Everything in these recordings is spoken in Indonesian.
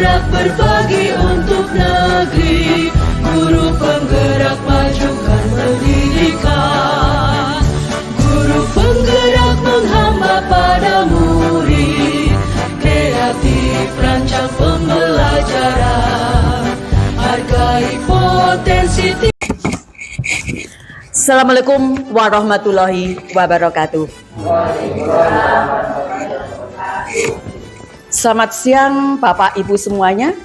bergerak berbagi untuk negeri, guru penggerak majukan pendidikan, guru penggerak menghamba pada murid, kreatif rancang pembelajaran, hargai potensi. Assalamualaikum warahmatullahi wabarakatuh. Selamat siang Bapak Ibu semuanya.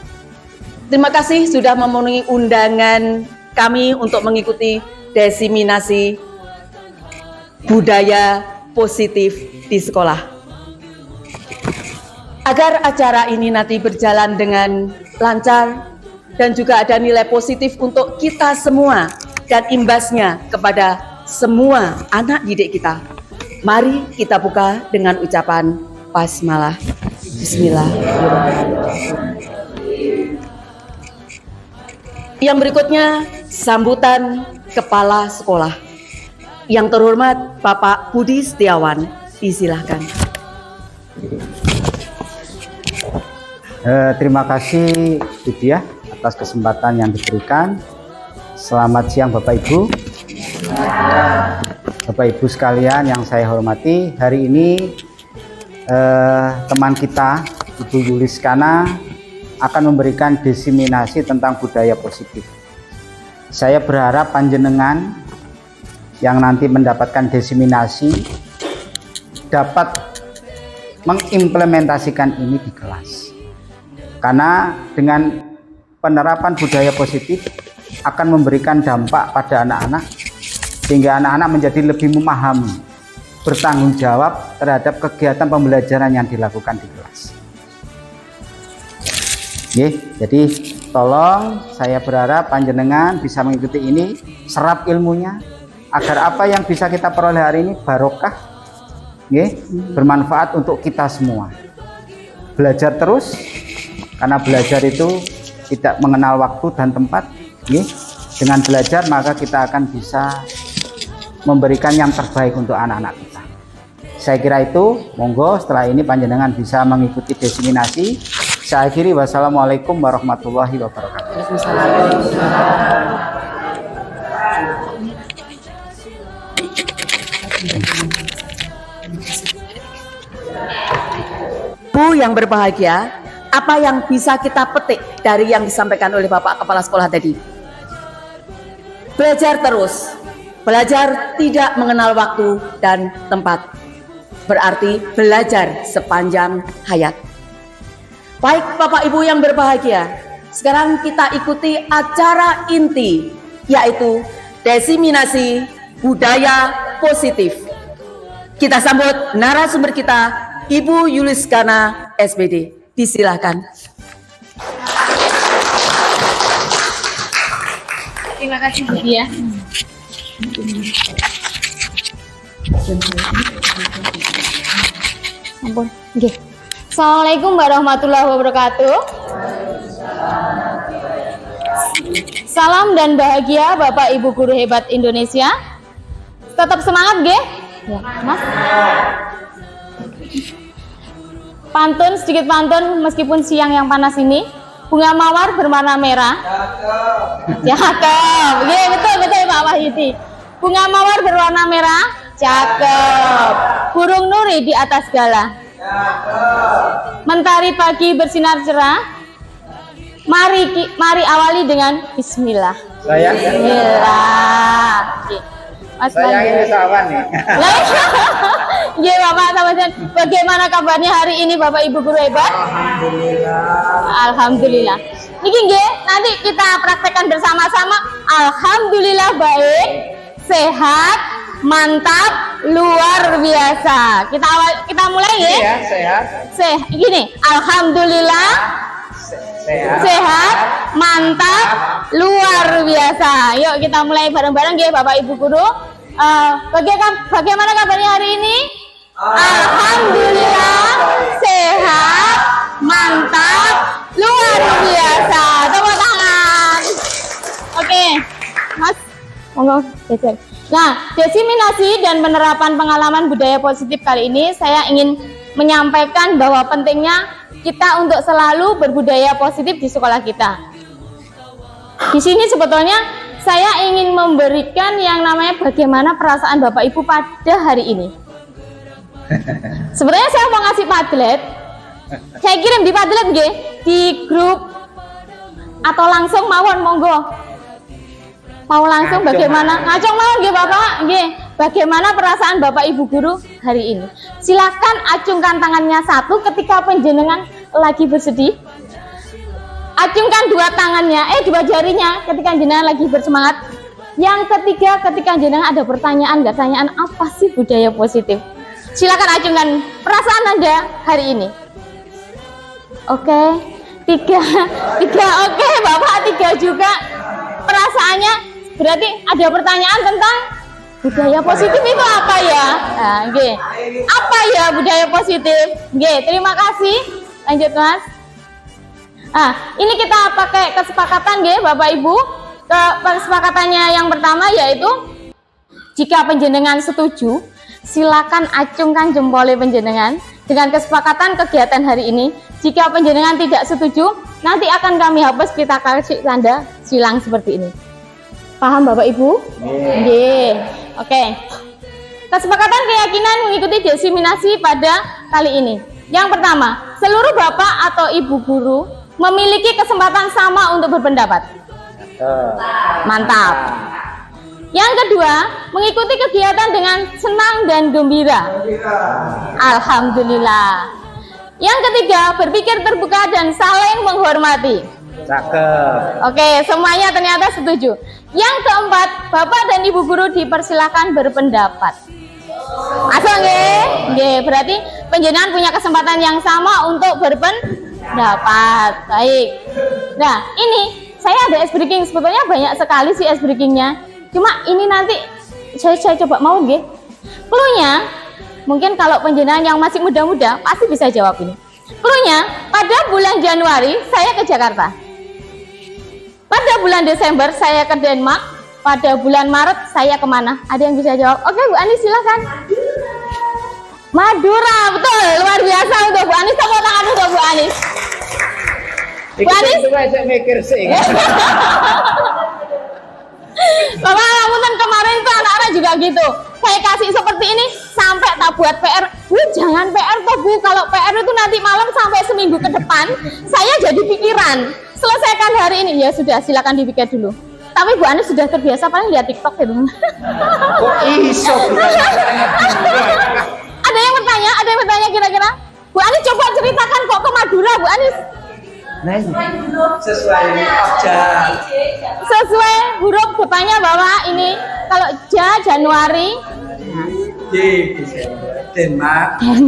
Terima kasih sudah memenuhi undangan kami untuk mengikuti diseminasi budaya positif di sekolah. Agar acara ini nanti berjalan dengan lancar dan juga ada nilai positif untuk kita semua dan imbasnya kepada semua anak didik kita. Mari kita buka dengan ucapan basmalah. Bismillahirrahmanirrahim. Yang berikutnya sambutan Kepala Sekolah. Yang terhormat Bapak Budi Setiawan, disilahkan. Terima kasih Widya atas kesempatan yang diberikan. Selamat siang Bapak Ibu. Bapak Ibu sekalian yang saya hormati, hari ini teman kita Ibu Yuliskana akan memberikan diseminasi tentang budaya positif. Saya berharap panjenengan yang nanti mendapatkan diseminasi dapat mengimplementasikan ini di kelas, karena dengan penerapan budaya positif akan memberikan dampak pada anak-anak sehingga anak-anak menjadi lebih memahami, bertanggung jawab terhadap kegiatan pembelajaran yang dilakukan di kelas. Jadi tolong saya berharap panjenengan bisa mengikuti ini, serap ilmunya, agar apa yang bisa kita peroleh hari ini barokah, bermanfaat untuk kita semua. Belajar terus, karena belajar itu tidak mengenal waktu dan tempat. Dengan belajar maka kita akan bisa memberikan yang terbaik untuk anak-anak kita. Saya kira itu, monggo setelah ini panjenengan bisa mengikuti diseminasi. Saya akhiri, wassalamualaikum warahmatullahi wabarakatuh. Bu yang berbahagia, apa yang bisa kita petik dari yang disampaikan oleh Bapak Kepala Sekolah tadi? Belajar terus. Belajar tidak mengenal waktu dan tempat. Berarti belajar sepanjang hayat. Baik Bapak Ibu yang berbahagia, sekarang kita ikuti acara inti, yaitu diseminasi budaya positif. Kita sambut narasumber kita, Ibu Yuliskana SPD. Disilahkan. Terima kasih Bu ya. Ampun. Nggih. Assalamualaikum warahmatullahi wabarakatuh. Salam dan bahagia Bapak Ibu guru hebat Indonesia. Tetap semangat nggih? Ya, Mas. Pantun, sedikit pantun meskipun siang yang panas ini. Bunga mawar berwarna merah. Cakep. Iya, betul Pak Wahyudi. Bunga mawar berwarna merah. Cakep. Burung nuri di atas gala. Mentari pagi bersinar cerah. Mari awali dengan bismillah. Bismillah. Mas Saya ini kawan nih. Ya Bapak teman-teman, bagaimana kabarnya hari ini Bapak Ibu guru hebat? Alhamdulillah. Niki nggih, nanti kita praktekkan bersama-sama. Alhamdulillah baik, sehat, mantap, luar biasa. Kita mulai ya. Ya, sehat. Gini, alhamdulillah, sehat, mantap, luar biasa. Yuk kita mulai bareng-bareng ya Bapak Ibu guru. Bagaimana kabarnya hari ini? Alhamdulillah, sehat, mantap, luar biasa. Tepuk tangan. Oke, Mas, monggo geser. Nah, diseminasi dan penerapan pengalaman budaya positif kali ini saya ingin menyampaikan bahwa pentingnya kita untuk selalu berbudaya positif di sekolah kita. Di sini sebetulnya saya ingin memberikan yang namanya bagaimana perasaan Bapak Ibu pada hari ini. Sebenarnya saya mau ngasih Padlet, saya kirim di Padlet nggih, di grup atau langsung mawon monggo. Mau langsung bagaimana? Ngacung mawon nggih Bapak, nggih. Bagaimana perasaan Bapak Ibu guru hari ini? Silakan acungkan tangannya satu ketika penjenengan lagi bersedih. Acungkan dua jarinya ketika jenengan lagi bersemangat. Yang ketiga, ketika jenengan ada pertanyaan, apa sih budaya positif? Silakan acungkan perasaan Anda hari ini. Oke, tiga, oke Bapak, tiga juga perasaannya. Berarti ada pertanyaan tentang budaya positif itu apa ya? Nah, okay. Apa ya budaya positif? Okay, terima kasih. Lanjut Mas. Nah, ini kita pakai kesepakatan nggih Bapak Ibu. Kesepakatannya yang pertama yaitu jika penjenengan setuju, silakan acungkan jempolnya penjenengan dengan kesepakatan kegiatan hari ini. Jika penjenengan tidak setuju, nanti akan kami hapus, kita kasih tanda silang seperti ini. Paham Bapak Ibu? Nggih. Oke. Kesepakatan keyakinan mengikuti diseminasi pada kali ini. Yang pertama, seluruh Bapak atau Ibu guru memiliki kesempatan sama untuk berpendapat. Mantap. Yang kedua, mengikuti kegiatan dengan senang dan gembira. Alhamdulillah. Yang ketiga, berpikir terbuka dan saling menghormati. Cakep. Oke, semuanya ternyata setuju. Yang keempat, Bapak dan Ibu guru dipersilakan berpendapat. Asal nggih, berarti penjenengan punya kesempatan yang sama untuk berpendapat. Baik. Nah, ini saya ada ice breaking, sebetulnya banyak sekali sih ice breakingnya. Cuma ini nanti saya coba mau nggih. Cluenya, mungkin kalau penjenengan yang masih muda-muda pasti bisa jawab ini. Cluenya, pada bulan Januari saya ke Jakarta. Pada bulan Desember saya ke Denmark. Pada bulan Maret saya kemana? Ada yang bisa jawab? Oke Bu Anis silakan. Madura, betul, luar biasa untuk Bu Anis. Tepuk tangan untuk Bu Anis. Bu Anis. Saya mikir sih. Bapak Lamutan kemarin tuh anak-anak juga gitu. Saya kasih seperti ini sampai tak buat PR. Bu jangan PR toh Bu. Kalau PR itu nanti malam sampai seminggu ke depan. Saya jadi pikiran. Selesaikan hari ini ya sudah, silakan dipikir dulu. Tapi Bu Anis sudah terbiasa paling lihat TikTok gitu. Kok iso? Ada yang bertanya kira-kira? Bu Anis coba ceritakan kok ke Madura Bu Anis. Sesuai huruf depannya Bapak ini. Kalau Januari Denmark. Ya.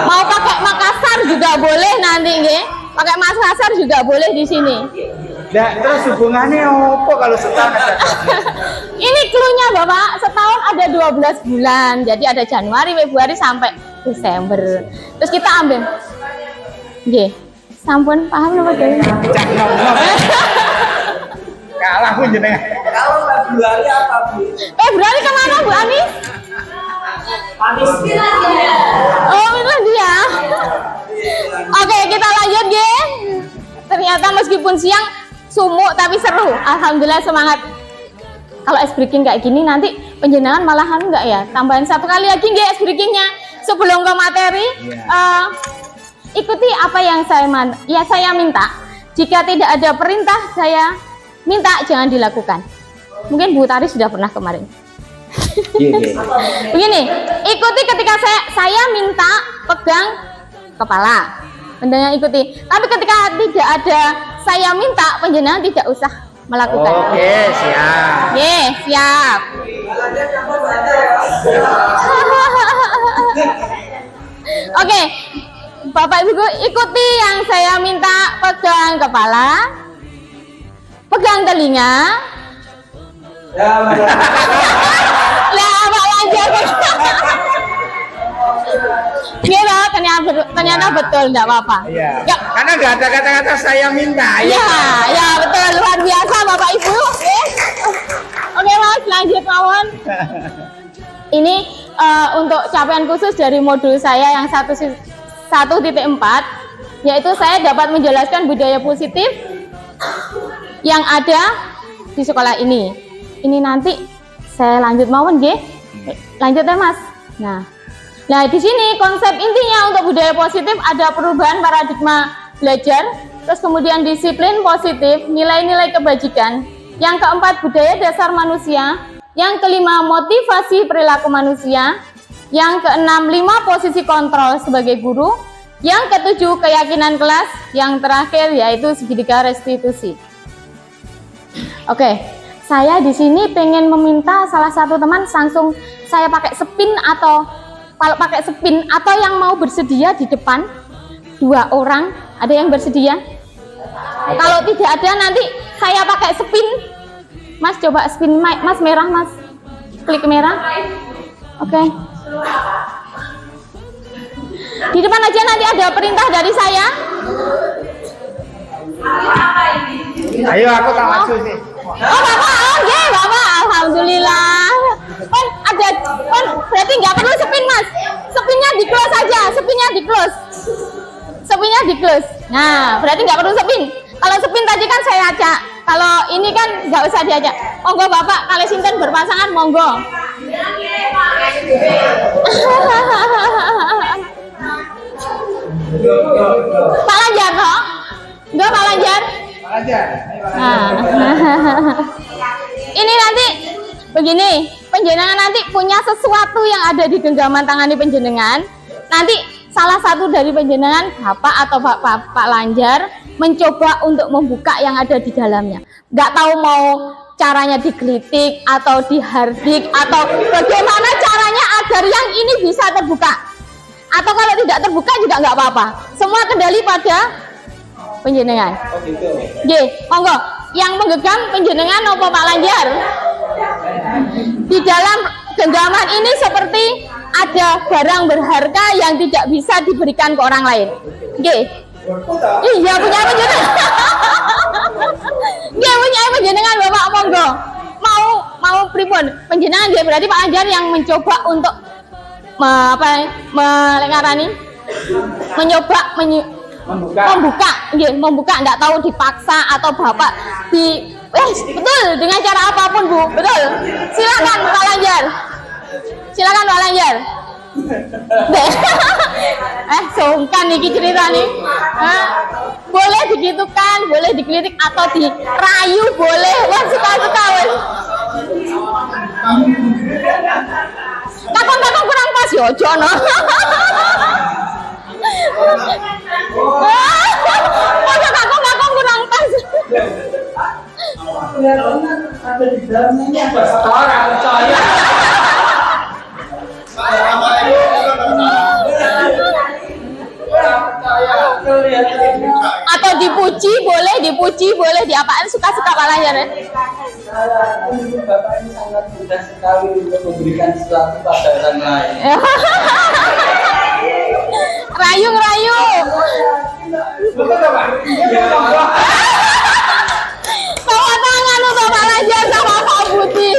Mau pakai Makassar juga boleh nanti nggih. Pakai Makassar juga boleh di sini. Nah, terus hubungannya apa kalau setahun? Ini cluenya Bapak, setahun ada 12 bulan. Jadi ada Januari, Februari sampai Desember. Terus kita ambil. Nggih. Sampun paham napa Dewi? Kalah pun jenengan. Kalau Februari apa Bu? Februari kemana Bu Anis? Oh, Finlandia. Oke, kita lanjut nggih. Ternyata meskipun siang sumuk tapi seru. Alhamdulillah semangat. Kalau ice breaking kayak gini nanti penjenengan malahan enggak ya? Tambahan satu kali lagi nggih ice breakingnya sebelum ke materi. Ikuti apa yang saya minta. Jika tidak ada perintah saya minta jangan dilakukan. Mungkin Bu Tari sudah pernah kemarin. Begini, ikuti ketika saya minta pegang kepala. Pendengar ikuti. Tapi ketika tidak ada saya minta, penjenengan tidak usah melakukan. Oke, siap. Siap. Oke. Bapak Ibu ikuti yang saya minta, pegang kepala, pegang telinga. Lah, Pak lanjut. Iya, ternyata betul, enggak apa-apa. Iya. Karena nggak ada kata-kata saya minta. Ya, betul, luar biasa Bapak Ibu. Oke Mas, lanjut mawon. Ini untuk capaian khusus dari modul saya yang 1.4, yaitu saya dapat menjelaskan budaya positif yang ada di sekolah ini. Ini nanti saya lanjut mawon nggih. Lanjut ya Mas. Nah di sini konsep intinya untuk budaya positif ada perubahan paradigma belajar, terus kemudian disiplin positif, nilai-nilai kebajikan. Yang keempat, budaya dasar manusia. Yang kelima, motivasi perilaku manusia. Yang keenam, 5 posisi kontrol sebagai guru. Yang ketujuh, keyakinan kelas. Yang terakhir yaitu segitiga restitusi. Oke, saya di sini pengen meminta salah satu teman langsung saya pakai spin atau kalau pakai spin atau yang mau bersedia di depan 2 orang, ada yang bersedia? Kalau tidak ada nanti saya pakai spin. Mas coba spin mic, Mas merah Mas, klik merah. Oke. Di depan aja nanti ada perintah dari saya. Ayo aku tak maju sih. Oh Bapak, oke Bapak, alhamdulillah. Kan ada, kan berarti nggak perlu spin Mas. Spinnya di close aja, spinnya di close. Spinnya di close. Nah, berarti nggak perlu spin. Kalau spin tadi kan saya ajak. Kalau ini kan nggak usah diajak. Monggo Bapak, kalau sinten berpasangan monggo. Pak Lanjar toh? Enggak Pak Lanjar? Nah. Ini nanti begini, penjenengan nanti punya sesuatu yang ada di genggaman tangani penjenengan. Nanti salah satu dari penjenengan Bapak atau Pak Lanjar mencoba untuk membuka yang ada di dalamnya. Nggak tahu mau caranya digelitik atau dihardik atau bagaimana caranya agar yang ini bisa terbuka. Atau kalau tidak terbuka juga nggak apa-apa. Semua kendali pada penjenengan. Nggih, monggo. Yang menggenggam penjenengan apa Pak Lanjar? Di dalam genggaman ini seperti ada barang berharga yang tidak bisa diberikan ke orang lain. Nggih. Iya punya penjenengan. Nggih punya penjenengan Bapak monggo. Mau pripun? Penjenengan nggih berarti Pak Lanjar yang mencoba untuk membuka, enggak tahu dipaksa atau Bapak betul dengan cara apapun Bu, betul. Silakan Pak Lanjar. Silakan Pak Lanjar. Sungkan niki cerita nih. Boleh digitukan, boleh dikritik atau dirayu boleh. Wah suka-suka wes. Kakong kurang pas yo jono. Masa kakong kurang pas. Ada di dalamnya orang percaya. Atau dipuji boleh diapaan suka-suka Pak Lanjar ya. Bapak ini sangat mudah sekali untuk memberikan sesuatu pada orang lain. Rayu. Bawa tangan untuk Pak Lanjar sama Pak Budi.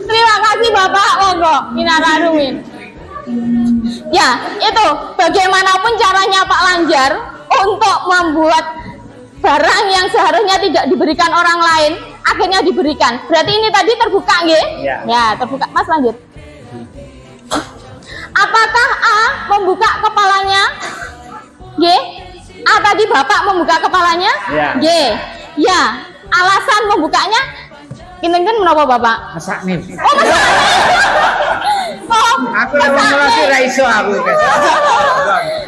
Terima kasih Bapak, monggo minararumin. Ya, itu bagaimanapun caranya Pak Lanjar untuk membuat barang yang seharusnya tidak diberikan orang lain akhirnya diberikan. Berarti ini tadi terbuka nggih? Ya, terbuka. Mas lanjut. Apakah A membuka kepalanya? G. A tadi Bapak membuka kepalanya? G. Ya. Alasan membukanya? Kinten menapa Bapak? Masak nih. Oh, masak. Oh, Aku lagi raiso aku.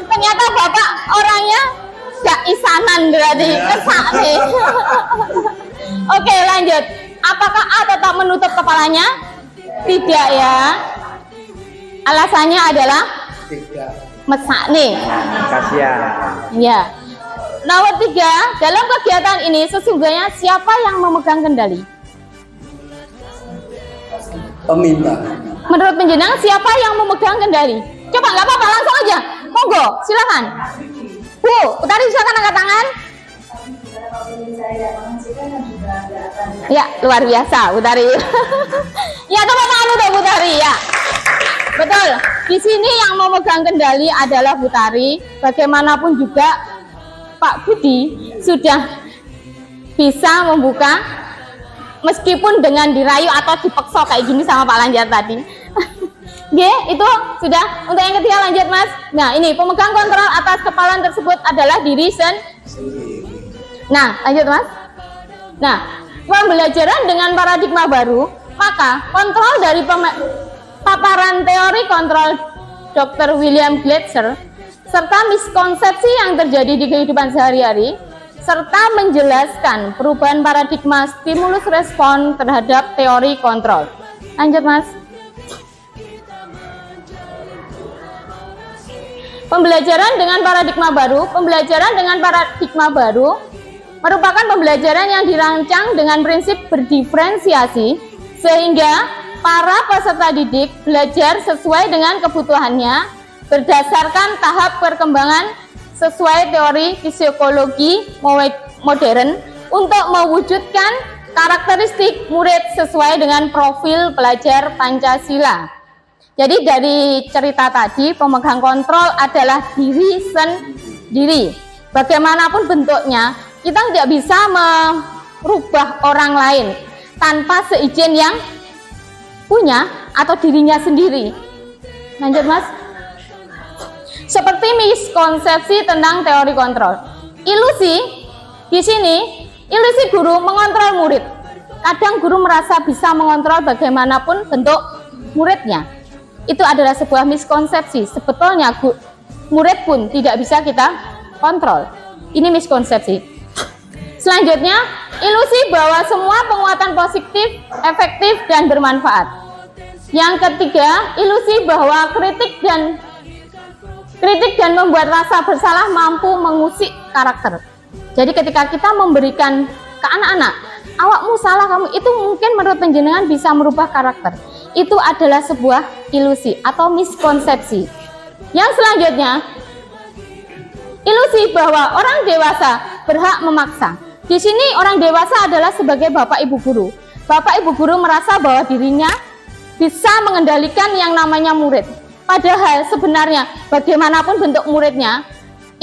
Ternyata Bapak orangnya gak isanan berarti kesak nih. Oke, lanjut. Apakah A tetap menutup kepalanya? Tidak ya. Alasannya adalah mesak nih. Kasihan. Ya. Nomor 3, dalam kegiatan ini sesungguhnya siapa yang memegang kendali? Peminta. Menurut penjenengan siapa yang memegang kendali? Coba nggak apa-apa langsung aja. Monggo, silakan. Bu, tadi silakan angkat tangan. Ya, luar biasa, Butari. Ya, tepuk tangan untuk Butari ya. Betul. Di sini yang memegang kendali adalah Butari. Bagaimanapun juga Pak Budi sudah bisa membuka, meskipun dengan dirayu atau dipeksa kayak gini sama Pak Lanjar tadi. Oke, itu sudah. Untuk yang ketiga lanjut Mas. Nah, ini pemegang kontrol atas kepalan tersebut adalah diri sendiri. Nah, lanjut Mas. Nah, pembelajaran dengan paradigma baru, maka kontrol dari paparan teori kontrol Dr. William Glasser serta miskonsepsi yang terjadi di kehidupan sehari-hari serta menjelaskan perubahan paradigma stimulus respon terhadap teori kontrol. Lanjut Mas. Pembelajaran dengan paradigma baru merupakan pembelajaran yang dirancang dengan prinsip berdiferensiasi sehingga para peserta didik belajar sesuai dengan kebutuhannya berdasarkan tahap perkembangan sesuai teori psikologi modern untuk mewujudkan karakteristik murid sesuai dengan profil pelajar Pancasila. Jadi dari cerita tadi, pemegang kontrol adalah diri sendiri. Bagaimanapun bentuknya, kita tidak bisa merubah orang lain tanpa seizin yang punya atau dirinya sendiri. Lanjut Mas. Seperti miskonsepsi tentang teori kontrol. Ilusi di sini, ilusi guru mengontrol murid. Kadang guru merasa bisa mengontrol bagaimanapun bentuk muridnya. Itu adalah sebuah miskonsepsi. Sebetulnya murid pun tidak bisa kita kontrol. Ini miskonsepsi. Selanjutnya, ilusi bahwa semua penguatan positif, efektif, dan bermanfaat. Yang ketiga, ilusi bahwa kritik dan membuat rasa bersalah mampu mengusik karakter. Jadi ketika kita memberikan ke anak-anak, awakmu salah kamu, itu mungkin menurut penjenengan bisa merubah karakter. Itu adalah sebuah ilusi atau miskonsepsi. Yang selanjutnya, ilusi bahwa orang dewasa berhak memaksa. Di sini orang dewasa adalah sebagai bapak ibu guru. Bapak ibu guru merasa bahwa dirinya bisa mengendalikan yang namanya murid. Padahal sebenarnya bagaimanapun bentuk muridnya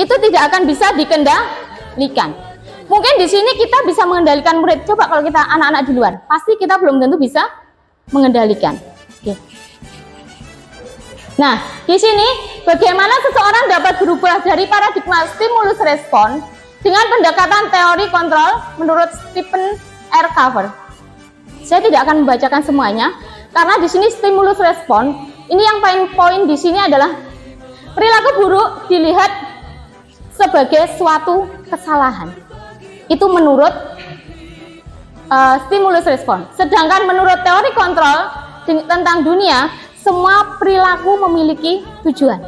itu tidak akan bisa dikendalikan. Mungkin di sini kita bisa mengendalikan murid. Coba kalau kita anak-anak di luar, pasti kita belum tentu bisa mengendalikan. Oke. Nah, di sini bagaimana seseorang dapat berubah dari paradigma stimulus respon dengan pendekatan teori kontrol menurut Stephen R. Covey. Saya tidak akan membacakan semuanya karena di sini stimulus respon ini yang poin di sini adalah perilaku buruk dilihat sebagai suatu kesalahan. Itu menurut stimulus respon. Sedangkan menurut teori kontrol tentang dunia, semua perilaku memiliki tujuan.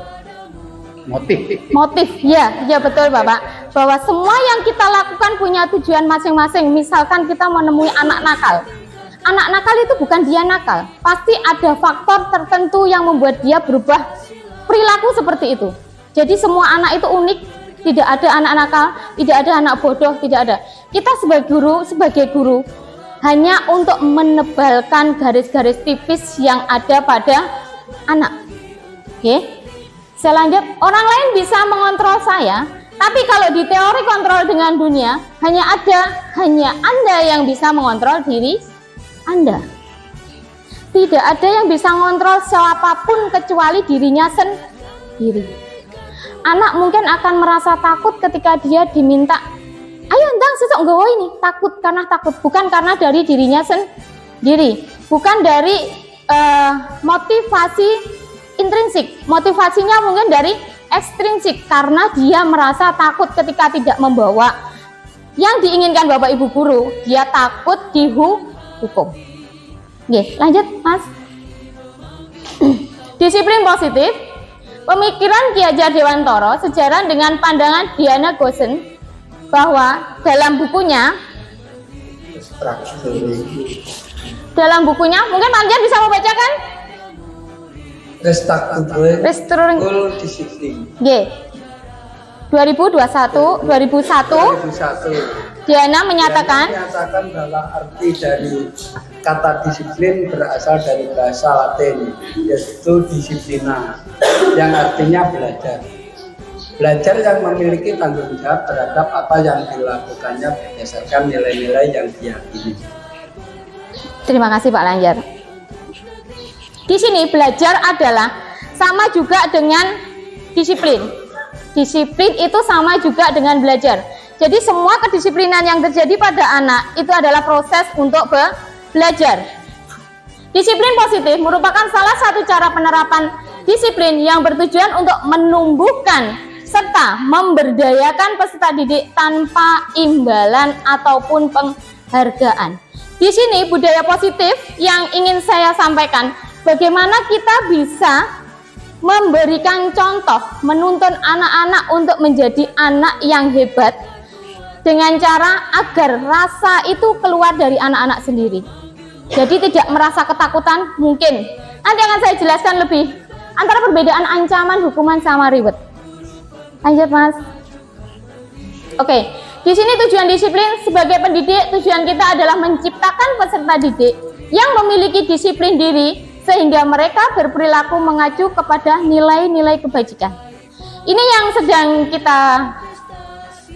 Motif, ya betul Bapak. Bahwa semua yang kita lakukan punya tujuan masing-masing. Misalkan kita menemui anak nakal. Anak nakal itu bukan dia nakal, pasti ada faktor tertentu yang membuat dia berubah perilaku seperti itu. Jadi semua anak itu unik, tidak ada anak nakal, tidak ada anak bodoh, tidak ada. Kita sebagai guru hanya untuk menebalkan garis-garis tipis yang ada pada anak. Oke. Selanjutnya, orang lain bisa mengontrol saya, tapi kalau di teori kontrol dengan dunia, hanya Anda yang bisa mengontrol diri Anda. Tidak ada yang bisa mengontrol siapapun kecuali dirinya sendiri. Anak mungkin akan merasa takut ketika dia diminta, ayo ndang sesok nggawa ini, takut, bukan karena dari dirinya sendiri, bukan dari motivasi intrinsik, motivasinya mungkin dari ekstrinsik, karena dia merasa takut ketika tidak membawa yang diinginkan Bapak Ibu guru, dia takut dihukum. Oke, lanjut Mas. Disiplin positif, pemikiran Ki Hajar Dewantara sejalan dengan pandangan Diana Gosen bahwa dalam bukunya mungkin Pak Anjar bisa membacakan Restructuring disiplin. 2021, 2001 2001. Diana menyatakan bahwa arti dari kata disiplin berasal dari bahasa Latin, yaitu disiplina, yang artinya belajar. Belajar yang memiliki tanggung jawab terhadap apa yang dilakukannya berdasarkan nilai-nilai yang diyakini. terima kasih Pak Lanjar. Di sini belajar adalah sama juga dengan disiplin. Disiplin itu sama juga dengan belajar. Jadi semua kedisiplinan yang terjadi pada anak itu adalah proses untuk belajar. Disiplin positif merupakan salah satu cara penerapan disiplin yang bertujuan untuk menumbuhkan serta memberdayakan peserta didik tanpa imbalan ataupun penghargaan. Di sini budaya positif yang ingin saya sampaikan, bagaimana kita bisa memberikan contoh, menuntun anak-anak untuk menjadi anak yang hebat dengan cara agar rasa itu keluar dari anak-anak sendiri. Jadi tidak merasa ketakutan mungkin. Nanti akan saya jelaskan lebih antara perbedaan ancaman, hukuman sama reward. Lanjut Mas. Oke, di sini tujuan disiplin sebagai pendidik, tujuan kita adalah menciptakan peserta didik yang memiliki disiplin diri sehingga mereka berperilaku mengacu kepada nilai-nilai kebajikan. Ini yang sedang kita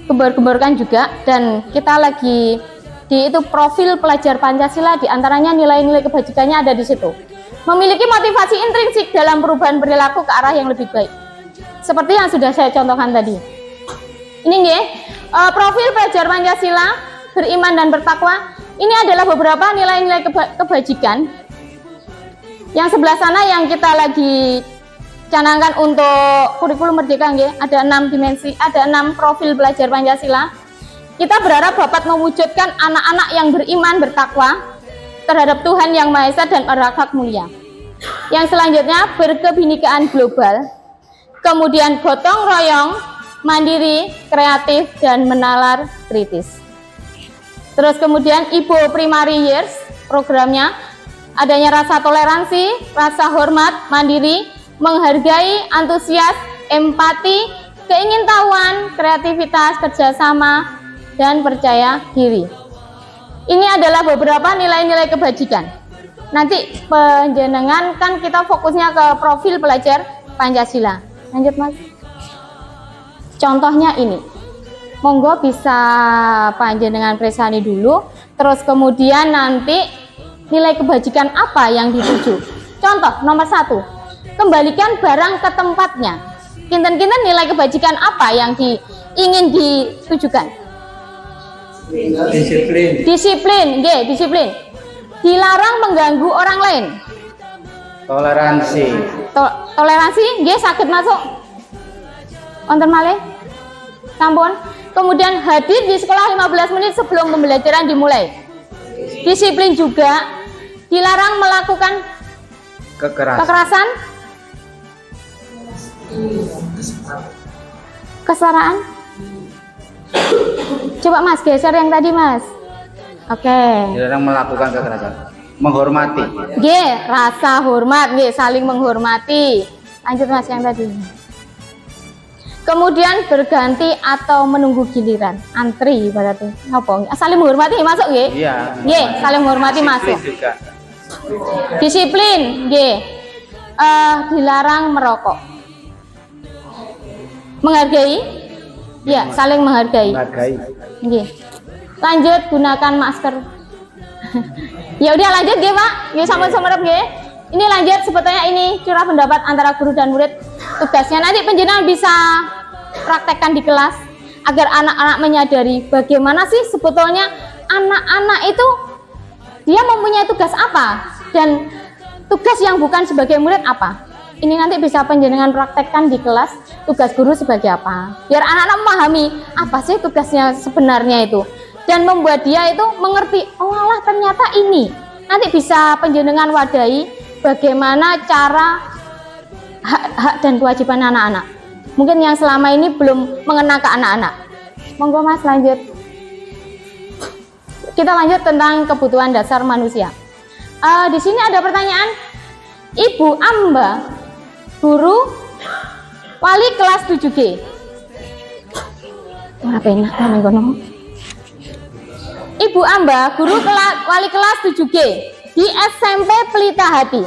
gembar-gemborkan juga, dan kita lagi di itu profil pelajar Pancasila, diantaranya nilai-nilai kebajikannya ada di situ. Memiliki motivasi intrinsik dalam perubahan perilaku ke arah yang lebih baik. Seperti yang sudah saya contohkan tadi. Ini nih, profil pelajar Pancasila, beriman dan bertakwa. Ini adalah beberapa nilai-nilai kebajikan. Yang sebelah sana yang kita lagi canangkan untuk kurikulum merdeka, nggih, ada 6 dimensi, ada 6 profil pelajar Pancasila. Kita berharap Bapak mewujudkan anak-anak yang beriman bertakwa terhadap Tuhan Yang Maha Esa dan berakhlak mulia. Yang selanjutnya berkebinekaan global, kemudian gotong royong, mandiri, kreatif, dan menalar kritis. Terus kemudian Ibu Primary Years programnya adanya rasa toleransi, rasa hormat, mandiri, menghargai, antusias, empati, keingintahuan, kreativitas, kerjasama, dan percaya diri. Ini adalah beberapa nilai-nilai kebajikan. Nanti penjenengan kan kita fokusnya ke profil pelajar Pancasila. Lanjut Mas. Contohnya ini. Monggo bisa panjenengan presani dulu, terus kemudian nanti nilai kebajikan apa yang dituju. Contoh nomor 1, kembalikan barang ke tempatnya. Kinten-kinten nilai kebajikan apa yang ingin ditujukan? Disiplin. Disiplin, nggih, disiplin. Dilarang mengganggu orang lain. Toleransi. Toleransi, nggih, saged masuk. Wonten malih? Sampun. Kemudian hadir di sekolah 15 menit sebelum pembelajaran dimulai. Disiplin juga. Dilarang melakukan kekerasan, kesetaraan. Coba Mas geser yang tadi Mas. Oke. Dilarang melakukan kekerasan. Menghormati. Nggih, rasa hormat, nggih, saling menghormati. Lanjut Mas yang tadi. Kemudian berganti atau menunggu giliran, antri berarti. Apa? Saling menghormati masuk nggih? Iya. Nggih, saling menghormati masuk. Juga. Disiplin, nggih. Dilarang merokok. Menghargai? Ya, saling menghargai. Menghargai. Nggih. Lanjut gunakan masker. Ya udah lanjut nggih, Pak. Nggih sampun sumerep nggih. Ini lanjut sebetulnya ini curah pendapat antara guru dan murid. Tugasnya nanti penjenengan bisa praktekkan di kelas agar anak-anak menyadari bagaimana sih sebetulnya anak-anak itu dia mempunyai tugas apa dan tugas yang bukan sebagai murid apa. Ini nanti bisa penjenengan praktekkan di kelas, tugas guru sebagai apa. Biar anak-anak memahami apa sih tugasnya sebenarnya itu. Dan membuat dia itu mengerti, oh alah ternyata ini. Nanti bisa penjenengan wadahi bagaimana cara hak dan kewajiban anak-anak. Mungkin yang selama ini belum mengena ke anak-anak. Monggo Mas lanjut. Kita lanjut tentang kebutuhan dasar manusia. Di sini ada pertanyaan. Ibu Amba, guru wali kelas 7G. Ora penak ta nang kono. Ibu Amba, guru wali kelas 7G di SMP Pelita Hati,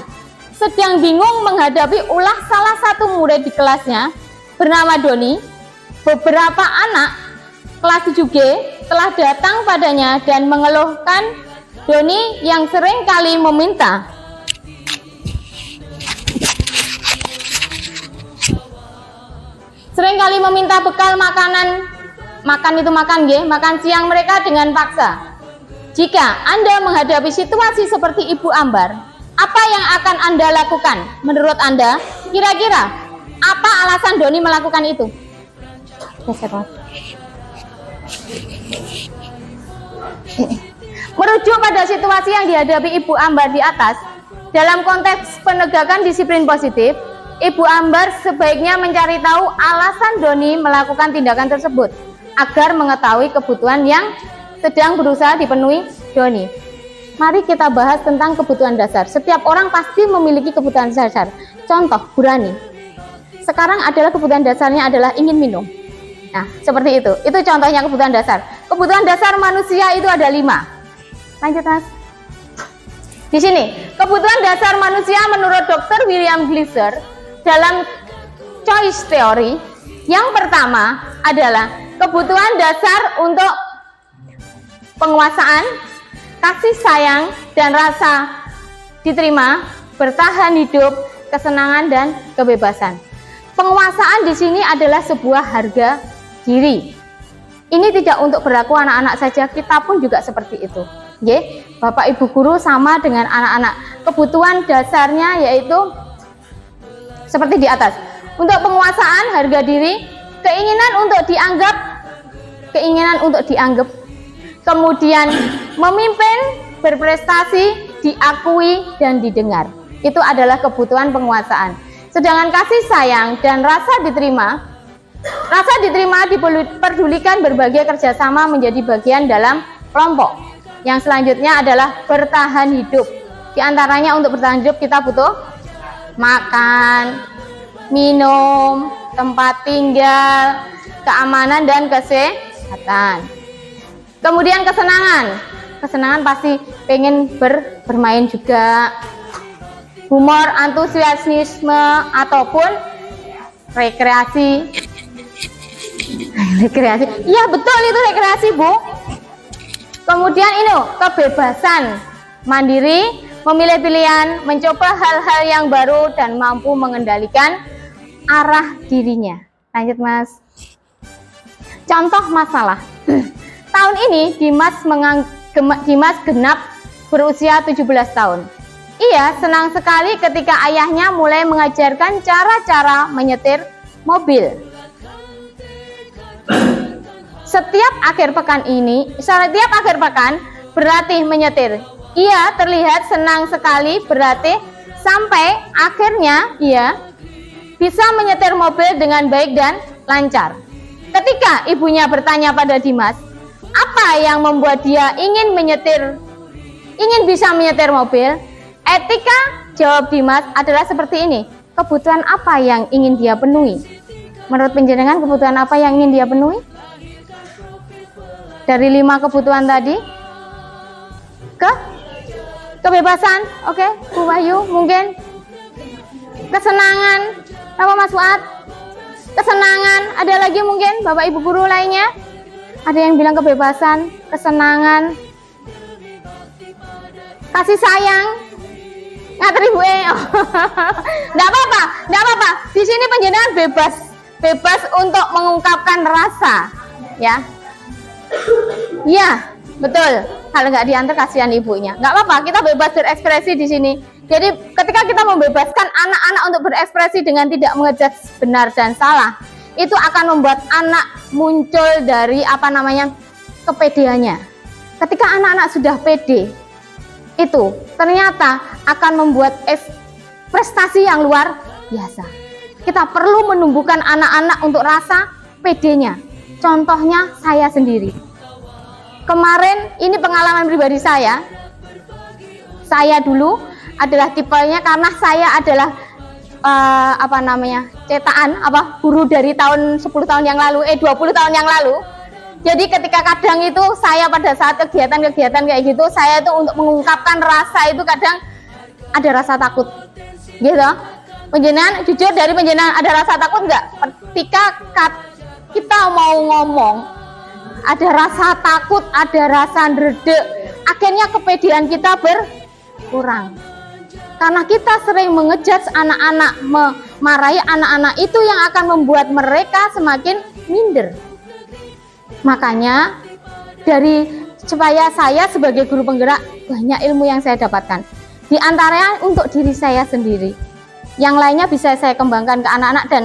sedang bingung menghadapi ulah salah satu murid di kelasnya bernama Doni. Beberapa anak kelas 7G telah datang padanya dan mengeluhkan Doni yang sering kali meminta bekal makan siang mereka dengan paksa. Jika Anda menghadapi situasi seperti Ibu Ambar, apa yang akan Anda lakukan? Menurut Anda, kira-kira apa alasan Doni melakukan itu? Merujuk pada situasi yang dihadapi Ibu Ambar di atas, dalam konteks penegakan disiplin positif, Ibu Ambar sebaiknya mencari tahu alasan Doni melakukan tindakan tersebut agar mengetahui kebutuhan yang sedang berusaha dipenuhi Doni. Mari kita bahas tentang kebutuhan dasar. Setiap orang pasti memiliki kebutuhan dasar. Contoh, Burani. Sekarang adalah kebutuhan dasarnya adalah ingin minum. Nah, seperti itu. Itu contohnya kebutuhan dasar. Kebutuhan dasar manusia itu ada 5. Lanjut, Mas. Di sini, kebutuhan dasar manusia menurut Dr. William Glasser dalam choice theory, yang pertama adalah kebutuhan dasar untuk penguasaan, kasih sayang dan rasa diterima, bertahan hidup, kesenangan dan kebebasan. Penguasaan di sini adalah sebuah harga diri. Ini tidak untuk berlaku anak-anak saja, kita pun juga seperti itu. Oke, Bapak Ibu guru sama dengan anak-anak. Kebutuhan dasarnya yaitu seperti di atas. Untuk penguasaan, harga diri, keinginan untuk dianggap, kemudian memimpin, berprestasi, diakui dan didengar. Itu adalah kebutuhan penguasaan. Sedangkan kasih sayang dan rasa diterima diperdulikan berbagai kerjasama menjadi bagian dalam kelompok. Yang selanjutnya adalah bertahan hidup. Di antaranya untuk bertahan hidup kita butuh makan, minum, tempat tinggal, keamanan dan kesehatan. Kemudian kesenangan pasti pengen bermain juga. Humor, antusiasme ataupun rekreasi. Iya betul itu rekreasi, Bu. Kemudian ini kebebasan, mandiri, memilih pilihan, mencoba hal-hal yang baru dan mampu mengendalikan arah dirinya. Lanjut, Mas. Contoh masalah. Tahun ini Dimas genap berusia 17 tahun. Ia senang sekali ketika ayahnya mulai mengajarkan cara-cara menyetir mobil. Setiap akhir pekan berlatih menyetir. Ia terlihat senang sekali berlatih sampai akhirnya ia bisa menyetir mobil dengan baik dan lancar. Ketika ibunya bertanya pada Dimas, apa yang membuat dia ingin bisa menyetir mobil? Etika, jawab Dimas, adalah seperti ini. Kebutuhan apa yang ingin dia penuhi? Menurut penjenengan, kebutuhan apa yang ingin dia penuhi? Dari 5 kebutuhan tadi, kebebasan, oke, Bu Wahyu, mungkin kesenangan, apa Mas Fuad? Kesenangan, ada lagi mungkin Bapak Ibu guru lainnya? Ada yang bilang kebebasan, kesenangan, kasih sayang, ngatur ibu Nggak apa-apa. Di sini penjenengan bebas untuk mengungkapkan rasa, ya. Iya, betul. Kalau nggak diantar kasihan ibunya. Nggak apa-apa, kita bebas berekspresi di sini. Jadi ketika kita membebaskan anak-anak untuk berekspresi dengan tidak mengejudge benar dan salah, itu akan membuat anak muncul dari kepedeannya. Ketika anak-anak sudah pede, itu ternyata akan membuat prestasi yang luar biasa. Kita perlu menumbuhkan anak-anak untuk rasa pedenya. Contohnya saya sendiri. Kemarin ini pengalaman pribadi saya. Saya dulu adalah tipenya karena saya adalah cetakan guru dari tahun 10 tahun yang lalu, 20 tahun yang lalu. Jadi ketika kadang itu saya pada saat kegiatan-kegiatan kayak gitu, saya itu untuk mengungkapkan rasa itu kadang ada rasa takut, gitu. Penjenengan jujur dari penjenengan ada rasa takut nggak? Ketika kita mau ngomong, ada rasa takut, ada rasa ndredeg, akhirnya kepedean kita berkurang. Karena kita sering mengejudge anak-anak, memarahi anak-anak, itu yang akan membuat mereka semakin minder. Makanya supaya saya sebagai guru penggerak banyak ilmu yang saya dapatkan. Di antaranya untuk diri saya sendiri. Yang lainnya bisa saya kembangkan ke anak-anak dan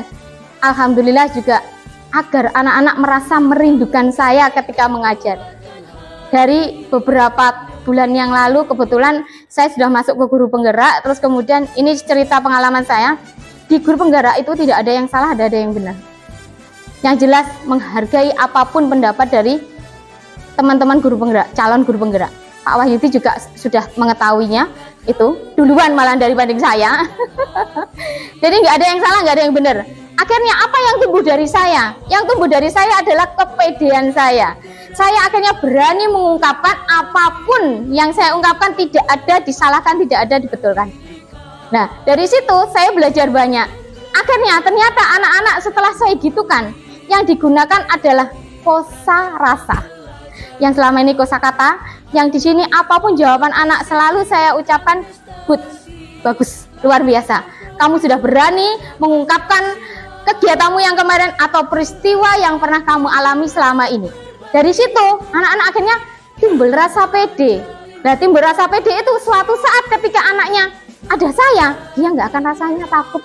alhamdulillah juga agar anak-anak merasa merindukan saya ketika mengajar. Dari beberapa bulan yang lalu kebetulan saya sudah masuk ke guru penggerak, terus kemudian ini cerita pengalaman saya. Di guru penggerak itu tidak ada yang salah, ada yang benar. Yang jelas menghargai apapun pendapat dari teman-teman guru penggerak, calon guru penggerak. Pak Wahyudi juga sudah mengetahuinya itu duluan malah dibanding saya. Jadi nggak ada yang salah, nggak ada yang benar. Akhirnya apa yang tumbuh dari saya? Yang tumbuh dari saya adalah kepedean saya. Saya akhirnya berani mengungkapkan apapun yang saya ungkapkan tidak ada disalahkan, tidak ada dibetulkan. Nah, dari situ saya belajar banyak. Akhirnya ternyata anak-anak setelah saya gitukan, yang digunakan adalah kosa rasa. Yang selama ini kosakata, yang di sini apapun jawaban anak selalu saya ucapkan good, bagus, luar biasa. Kamu sudah berani mengungkapkan kegiatanmu yang kemarin atau peristiwa yang pernah kamu alami selama ini. Dari situ anak-anak akhirnya timbul rasa pede. Nah, timbul rasa pede itu suatu saat ketika anaknya ada saya, dia nggak akan rasanya takut.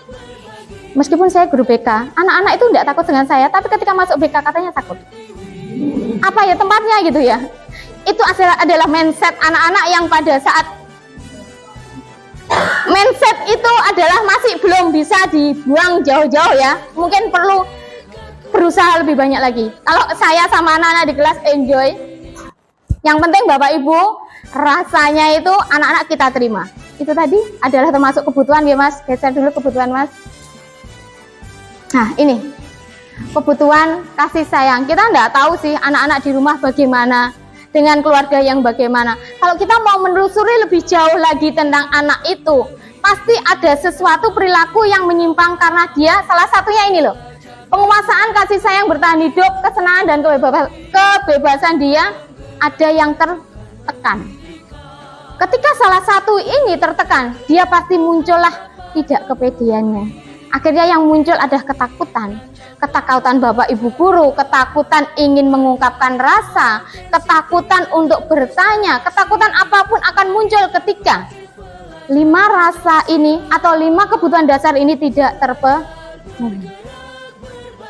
Meskipun saya guru BK, anak-anak itu nggak takut dengan saya, tapi ketika masuk BK katanya takut. Apa ya tempatnya gitu ya? Itu adalah mindset anak-anak yang pada saat mindset itu adalah masih belum bisa dibuang jauh-jauh ya. Mungkin perlu berusaha lebih banyak lagi. Kalau saya sama anak-anak di kelas enjoy. Yang penting Bapak Ibu, rasanya itu anak-anak kita terima. Itu tadi adalah termasuk kebutuhan ya Mas. Geser dulu kebutuhan Mas. Nah ini kebutuhan kasih sayang. Kita nggak tahu sih anak-anak di rumah bagaimana, dengan keluarga yang bagaimana. Kalau kita mau menelusuri lebih jauh lagi tentang anak itu, pasti ada sesuatu perilaku yang menyimpang karena dia salah satunya ini loh. Penguasaan kasih sayang bertahan hidup, kesenangan dan kebebasan dia ada yang tertekan. Ketika salah satu ini tertekan, dia pasti muncullah tidak kepedeannya. Akhirnya yang muncul adalah ketakutan. Ketakutan Bapak Ibu guru, ketakutan ingin mengungkapkan rasa, ketakutan untuk bertanya, ketakutan apapun akan muncul ketika 5 rasa ini atau 5 kebutuhan dasar ini tidak terpenuhi.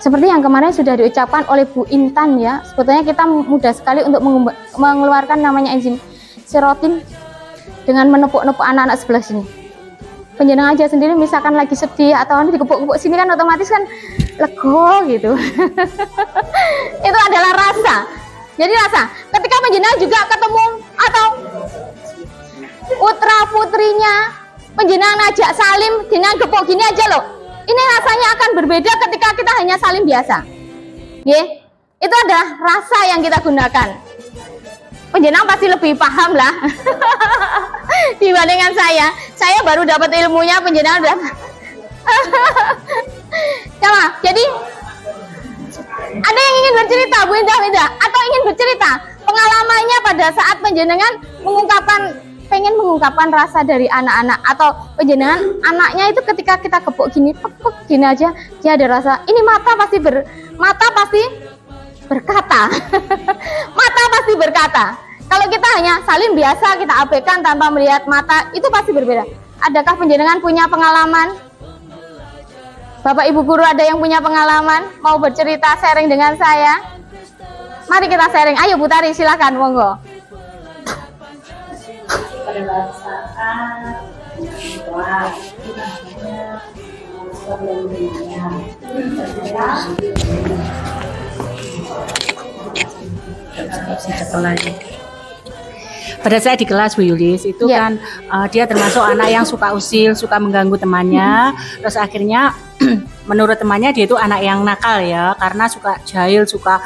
Seperti yang kemarin sudah diucapkan oleh Bu Intan ya, sebetulnya kita mudah sekali untuk mengeluarkan namanya enzim serotin dengan menepuk-nepuk anak-anak sebelah sini. Penjenengan aja sendiri misalkan lagi sedih atau dikepuk-kepuk sini kan otomatis kan lego gitu. Itu adalah rasa. Jadi rasa. Ketika penjenengan juga ketemu atau putra putrinya penjenengan ajak salim dengan gepuk gini aja loh. Ini rasanya akan berbeda ketika kita hanya salim biasa. Itu adalah rasa yang kita gunakan. Penjenengan pasti lebih paham lah dibandingkan saya. Saya baru dapat ilmunya, penjenengan udah. Coba, jadi ada yang ingin bercerita, Bu Indah, atau ingin bercerita pengalamannya pada saat penjenengan pengen mengungkapkan rasa dari anak-anak, atau penjenengan anaknya itu ketika kita kepuk gini, pek gini aja, dia ada rasa. Ini mata pasti berkata. Mata pasti berkata. Kalau kita hanya salim biasa, kita abaikan tanpa melihat mata, itu pasti berbeda. Adakah penjenengan punya pengalaman? Bapak Ibu guru ada yang punya pengalaman? Mau bercerita, sharing dengan saya? Mari kita sharing. Ayo Bu Tari, silakan, monggo. Pada saat pada saat di kelas Bu Yulis itu Ya. kan dia termasuk anak yang suka usil, suka mengganggu temannya. Terus akhirnya menurut temannya dia itu anak yang nakal ya, karena suka jahil, suka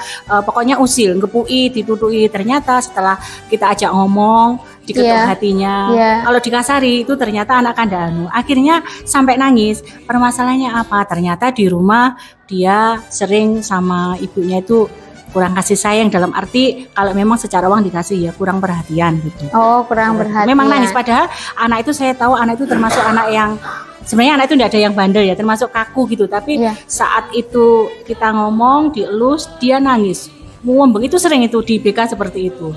pokoknya usil, ngepui, ditutui. Ternyata setelah kita ajak ngomong, diketuk Iya. hatinya. Iya. Kalau dikasari itu ternyata anak kandang. Akhirnya sampai nangis. Permasalahannya apa? Ternyata di rumah dia sering sama ibunya itu kurang kasih sayang, dalam arti kalau memang secara uang dikasih ya kurang perhatian gitu. Oh, kurang berhati. Memang nangis, padahal anak itu saya tahu anak itu termasuk anak yang sebenarnya anak itu tidak ada yang bandel ya, termasuk kaku gitu. Tapi Iya. saat itu kita ngomong dielus dia nangis, ngomong itu sering itu di BK seperti itu.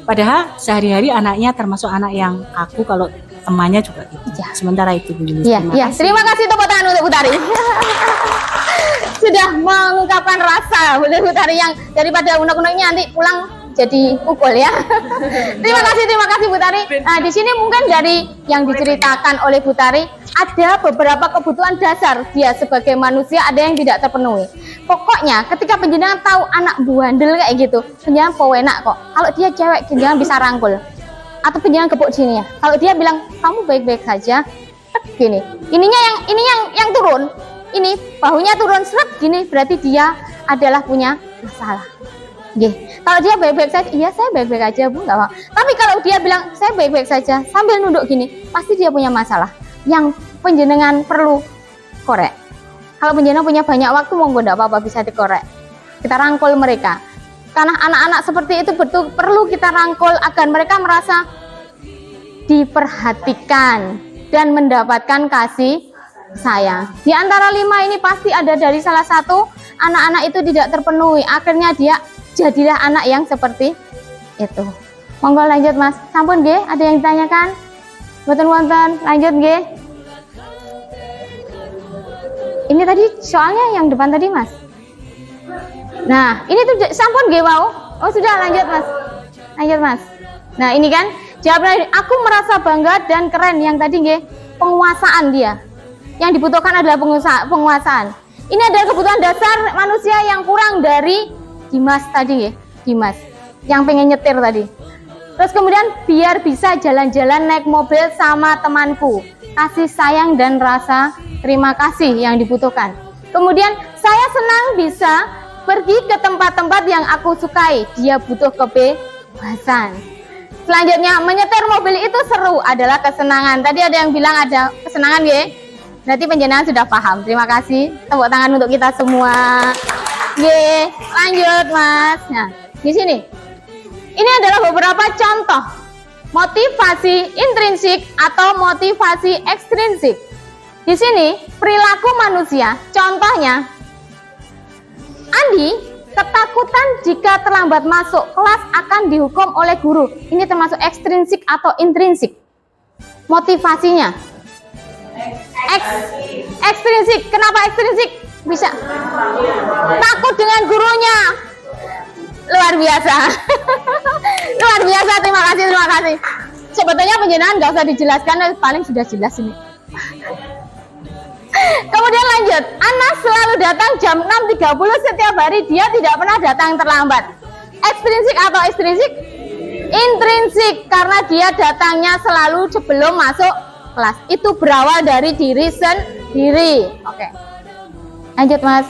Padahal sehari-hari anaknya termasuk anak yang kaku, kalau temannya juga gitu. Iya. Sementara itu Bu Yulis. Iya, iya. Terima kasih tepuk tangan untuk Bu Tari. Sudah mengungkapkan rasa Bu Tari yang daripada unek-uneknya nanti pulang jadi pukul ya. Terima kasih Bu Tari. Nah, di sini mungkin dari yang diceritakan oleh Bu Tari ada beberapa kebutuhan dasar dia sebagai manusia ada yang tidak terpenuhi. Pokoknya ketika penjenengan tahu anak bandel kayak gitu, penjenengan pewenak kok. Kalau dia cewek, penjenengan bisa rangkul. Atau penjenengan kepuk sini ya. Kalau dia bilang kamu baik-baik saja, gini. Ininya yang turun. Ini bahunya turun seret gini, berarti dia adalah punya masalah. Nggih. Kalau dia baik-baik saja, iya saya baik-baik aja Bu, enggak apa. Tapi kalau dia bilang saya baik-baik saja sambil nunduk gini, pasti dia punya masalah yang penjenengan perlu korek. Kalau penjenengan punya banyak waktu, monggo enggak apa-apa bisa dikorek. Kita rangkul mereka. Karena anak-anak seperti itu betul perlu kita rangkul agar mereka merasa diperhatikan dan mendapatkan kasih sayang. Di antara 5 ini pasti ada dari salah satu anak-anak itu tidak terpenuhi. Akhirnya dia jadilah anak yang seperti itu. Monggo lanjut Mas. Sampun nggih, ada yang ditanyakan? Mboten wonten, lanjut nggih. Ini tadi soalnya yang depan tadi Mas. Nah, ini tuh sampun nggih wau. Oh, sudah lanjut Mas. Lanjut Mas. Nah, ini kan jawabannya aku merasa bangga dan keren yang tadi nggih, penguasaan dia. Yang dibutuhkan adalah penguasaan. Ini adalah kebutuhan dasar manusia yang kurang dari Dimas tadi ya, Dimas yang pengen nyetir tadi. Terus kemudian biar bisa jalan-jalan naik mobil sama temanku, kasih sayang dan rasa terima kasih yang dibutuhkan. Kemudian saya senang bisa pergi ke tempat-tempat yang aku sukai, dia butuh kebebasan. Selanjutnya menyetir mobil itu seru, adalah kesenangan. Tadi ada yang bilang ada kesenangan ya. Berarti penjenengan sudah paham. Terima kasih. Tepuk tangan untuk kita semua. Ye, lanjut Mas. Nah, di sini. Ini adalah beberapa contoh motivasi intrinsik atau motivasi ekstrinsik. Di sini perilaku manusia. Contohnya, Andi ketakutan jika terlambat masuk kelas akan dihukum oleh guru. Ini termasuk ekstrinsik atau intrinsik. Motivasinya. Ekstrinsik. Kenapa ekstrinsik? Bisa takut dengan gurunya. Luar biasa. Luar biasa. Terima kasih. Sebetulnya penjenengan nggak usah dijelaskan, paling sudah jelas ini. Kemudian lanjut, Anas selalu datang jam 6.30 setiap hari, dia tidak pernah datang terlambat. Ekstrinsik atau ekstrinsik? Intrinsik, karena dia datangnya selalu sebelum masuk kelas. Itu berawal dari diri sendiri. Oke. Lanjut Mas.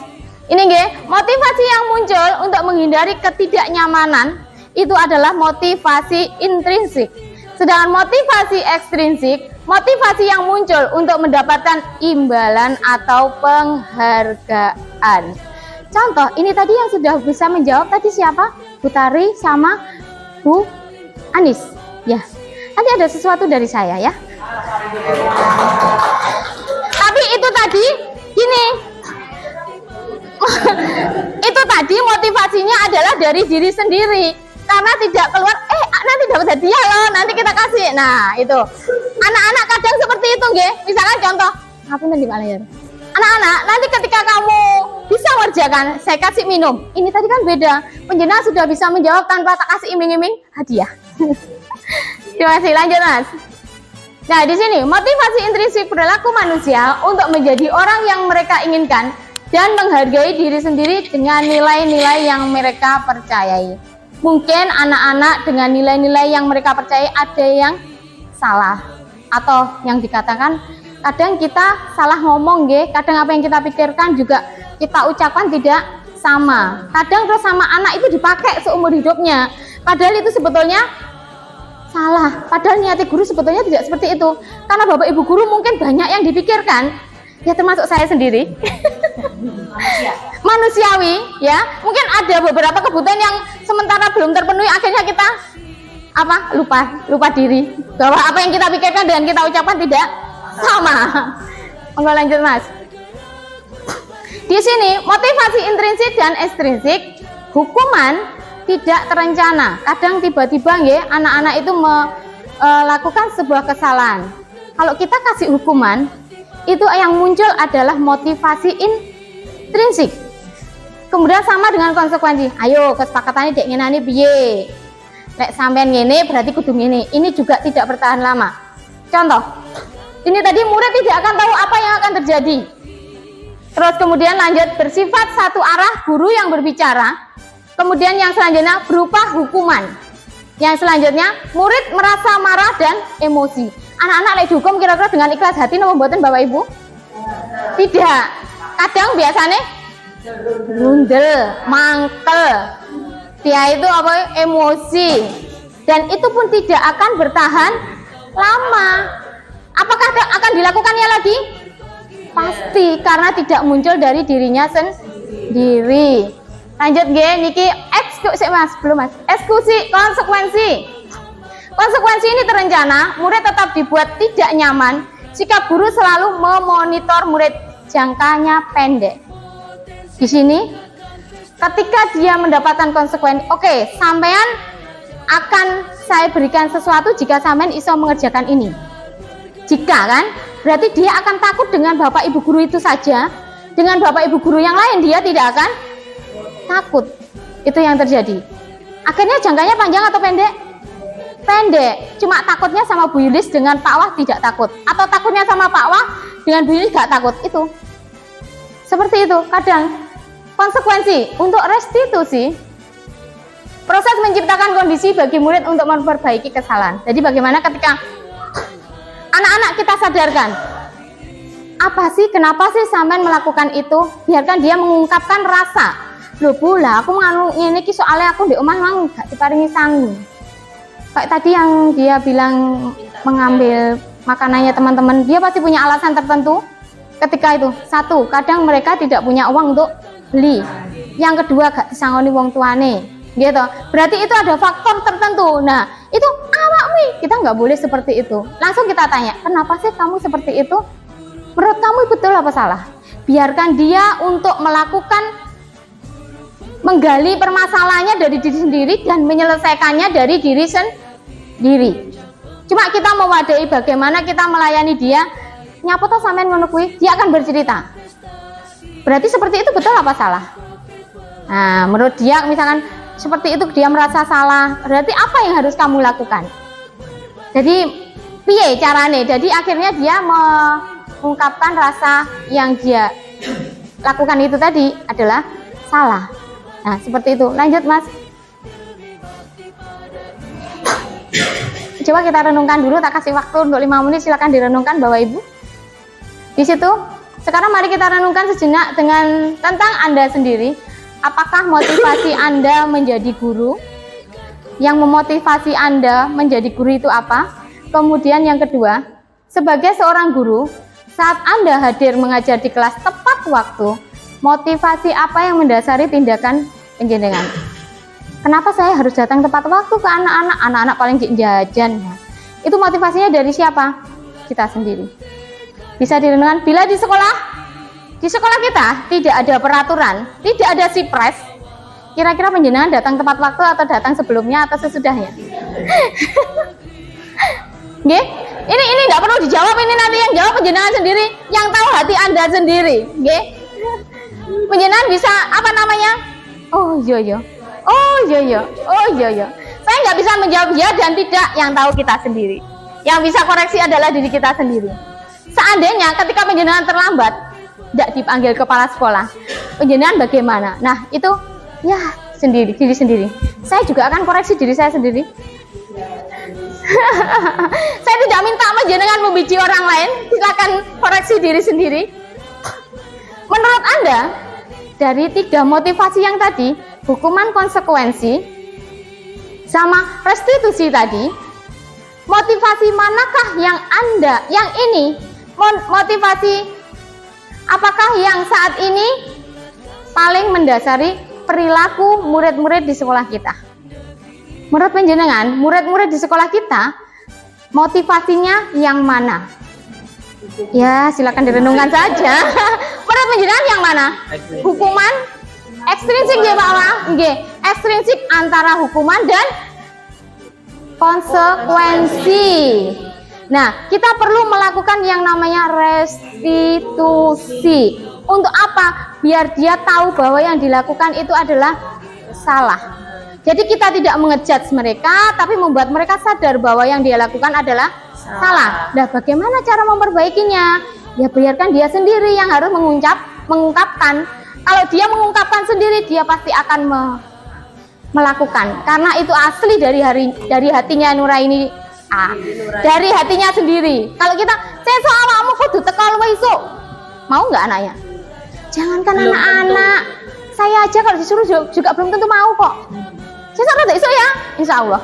Ini nggih, motivasi yang muncul untuk menghindari ketidaknyamanan itu adalah motivasi intrinsik. Sedangkan motivasi ekstrinsik, motivasi yang muncul untuk mendapatkan imbalan atau penghargaan. Contoh, ini tadi yang sudah bisa menjawab tadi siapa? Bu Tari sama Bu Anis. Ya. Nanti ada sesuatu dari saya ya. Tapi itu tadi gini. Itu tadi motivasinya adalah dari diri sendiri. Karena tidak keluar, nanti dapat hadiah loh, nanti kita kasih. Nah, itu. Anak-anak kadang seperti itu, nggih. Misalkan contoh, ngapain di mana ya? Anak-anak, nanti ketika kamu bisa mengerjakan, saya kasih minum. Ini tadi kan beda. Penjenengan sudah bisa menjawab tanpa tak kasih iming-iming hadiah. Terima kasih, lanjut Mas. Nah, di sini motivasi intrinsik perilaku manusia untuk menjadi orang yang mereka inginkan dan menghargai diri sendiri dengan nilai-nilai yang mereka percayai. Mungkin anak-anak dengan nilai-nilai yang mereka percayai ada yang salah atau yang dikatakan kadang kita salah ngomong nggih, kadang apa yang kita pikirkan juga kita ucapkan tidak sama. Kadang terus sama anak itu dipakai seumur hidupnya, padahal itu sebetulnya salah. Padahal niat guru sebetulnya tidak seperti itu. Karena Bapak Ibu guru mungkin banyak yang dipikirkan, ya termasuk saya sendiri. Manusiawi, ya. Mungkin ada beberapa kebutuhan yang sementara belum terpenuhi, akhirnya kita lupa diri bahwa apa yang kita pikirkan dan kita ucapkan tidak sama. Monggo lanjut Mas. Di sini motivasi intrinsik dan ekstrinsik, hukuman tidak terencana. Kadang tiba-tiba nggih anak-anak itu melakukan sebuah kesalahan. Kalau kita kasih hukuman, itu yang muncul adalah motivasi intrinsik. Kemudian sama dengan konsekuensi. Ayo kesepakatannya dek ngenani piye? Lek sampean ngene berarti kudu ngene. Ini juga tidak bertahan lama. Contoh, ini tadi murid tidak akan tahu apa yang akan terjadi. Terus kemudian lanjut bersifat satu arah, guru yang berbicara. Kemudian yang selanjutnya berupa hukuman. Yang selanjutnya murid merasa marah dan emosi. Anak-anak lek dihukum kira-kira dengan ikhlas hati napa mboten Bapak Ibu? Tidak. Kadang biasanya rundel, mangkel. Dia itu emosi. Dan itu pun tidak akan bertahan lama. Apakah akan dilakukannya lagi? Pasti, karena tidak muncul dari dirinya sendiri. Lanjut nggih niki eksekusi Mas, belum Mas. Eksekusi konsekuensi. Konsekuensi ini terencana, murid tetap dibuat tidak nyaman. Sikap guru selalu memonitor murid, jangkanya pendek. Di sini ketika dia mendapatkan konsekuensi, oke, sampean akan saya berikan sesuatu jika sampean iso mengerjakan ini. Jika kan, berarti dia akan takut dengan Bapak Ibu guru itu saja. Dengan Bapak Ibu guru yang lain dia tidak akan takut. Itu yang terjadi. Akhirnya jangkanya panjang atau pendek? Pendek. Cuma takutnya sama Bu Yulis dengan Pak Wah tidak takut. Atau takutnya sama Pak Wah dengan Bu Yulis gak takut. Itu. Seperti itu. Kadang konsekuensi untuk restitusi, proses menciptakan kondisi bagi murid untuk memperbaiki kesalahan. Jadi bagaimana ketika anak-anak kita sadarkan, apa sih, kenapa sih sampean melakukan itu? Biarkan dia mengungkapkan rasa. Loh Bu, lah aku nganu ngene iki soalnya aku di omah mang gak diparingi sangu. Kayak tadi yang dia bilang mengambil makanannya teman-teman, dia pasti punya alasan tertentu. Ketika itu, satu, kadang mereka tidak punya uang untuk beli. Yang kedua, gak disangoni wong tuane. Gitu. Berarti itu ada faktor tertentu. Nah, itu awakmu, kita nggak boleh seperti itu. Langsung kita tanya, kenapa sih kamu seperti itu? Menurut kamu betul apa salah? Biarkan dia untuk menggali permasalahannya dari diri sendiri dan menyelesaikannya dari diri sendiri. Cuma kita mewadai bagaimana kita melayani dia. Nyapa toh sampean ngono kuwi, dia akan bercerita. Berarti seperti itu betul apa salah? Nah, menurut dia misalkan seperti itu dia merasa salah, berarti apa yang harus kamu lakukan? Jadi piye carane? Jadi akhirnya dia mengungkapkan rasa yang dia lakukan itu tadi adalah salah. Nah, seperti itu. Lanjut Mas. Coba kita renungkan dulu, tak kasih waktu untuk 5 menit, silakan direnungkan Bapak Ibu. Di situ, sekarang mari kita renungkan sejenak tentang Anda sendiri. Apakah motivasi Anda menjadi guru? Yang memotivasi Anda menjadi guru itu apa? Kemudian yang kedua, sebagai seorang guru, saat Anda hadir mengajar di kelas tepat waktu, motivasi apa yang mendasari tindakan penjenengan? Kenapa saya harus datang tepat waktu ke anak-anak? Anak-anak paling jajan. Itu motivasinya dari siapa? Kita sendiri. Bisa direnungkan, bila di sekolah kita tidak ada peraturan, tidak ada sipres, kira-kira penjenengan datang tepat waktu atau datang sebelumnya atau sesudahnya? Nggih? Ini enggak perlu dijawab, ini nanti yang jawab penjenengan sendiri, yang tahu hati Anda sendiri, nggih? Penjenengan bisa apa namanya? Oh iya. Saya nggak bisa menjawab ya dan tidak, yang tahu kita sendiri. Yang bisa koreksi adalah diri kita sendiri. Seandainya ketika penjenengan terlambat, tidak dipanggil kepala sekolah, penjenengan bagaimana? Nah itu ya diri sendiri. Saya juga akan koreksi diri saya sendiri. Saya tidak minta panjenengan membenci orang lain, silakan koreksi diri sendiri. Menurut Anda, dari 3 motivasi yang tadi, hukuman konsekuensi sama restitusi tadi, motivasi manakah yang Anda, yang ini, motivasi apakah yang saat ini paling mendasari perilaku murid-murid di sekolah kita? Menurut panjenengan, murid-murid di sekolah kita, motivasinya yang mana? Ya, silakan direnungkan saja. Menurut panjenengan yang mana? Hukuman ekstrinsik ya Pak Ma? Nggih, ekstrinsik antara hukuman dan konsekuensi. Nah, kita perlu melakukan yang namanya restitusi. Untuk apa? Biar dia tahu bahwa yang dilakukan itu adalah salah. Jadi kita tidak mengejudge mereka, tapi membuat mereka sadar bahwa yang dia lakukan adalah salah. Nah, bagaimana cara memperbaikinya? Ya biarkan dia sendiri yang harus mengungkapkan. Kalau dia mengungkapkan sendiri, dia pasti akan melakukan. Karena itu asli dari hatinya Nuraini, dari hatinya sendiri. Kalau kita, sesuk awakmu kudu teko luwih esuk. Mau nggak anaknya? Jangankan anak-anak, saya aja kalau disuruh juga belum tentu mau kok. Sesuk rada esuk ya, insya Allah.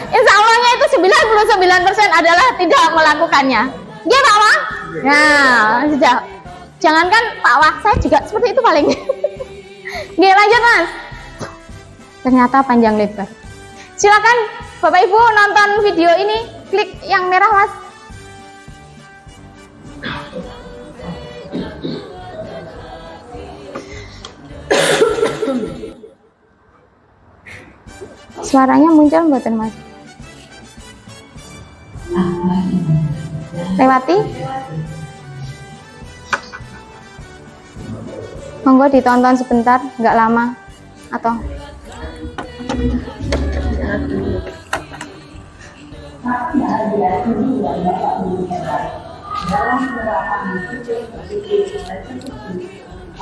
Insya Allahnya itu 99% adalah tidak melakukannya. Nggih Pak Wah? Nah, sudah. Jangankan Pak Wah, saya juga seperti itu paling. Nggih, lanjut Mas. Ternyata panjang lebar. Silakan Bapak Ibu nonton video ini, klik yang merah Mas. Suaranya muncul mboten Mas? Lewati? Monggo ditonton sebentar, nggak lama atau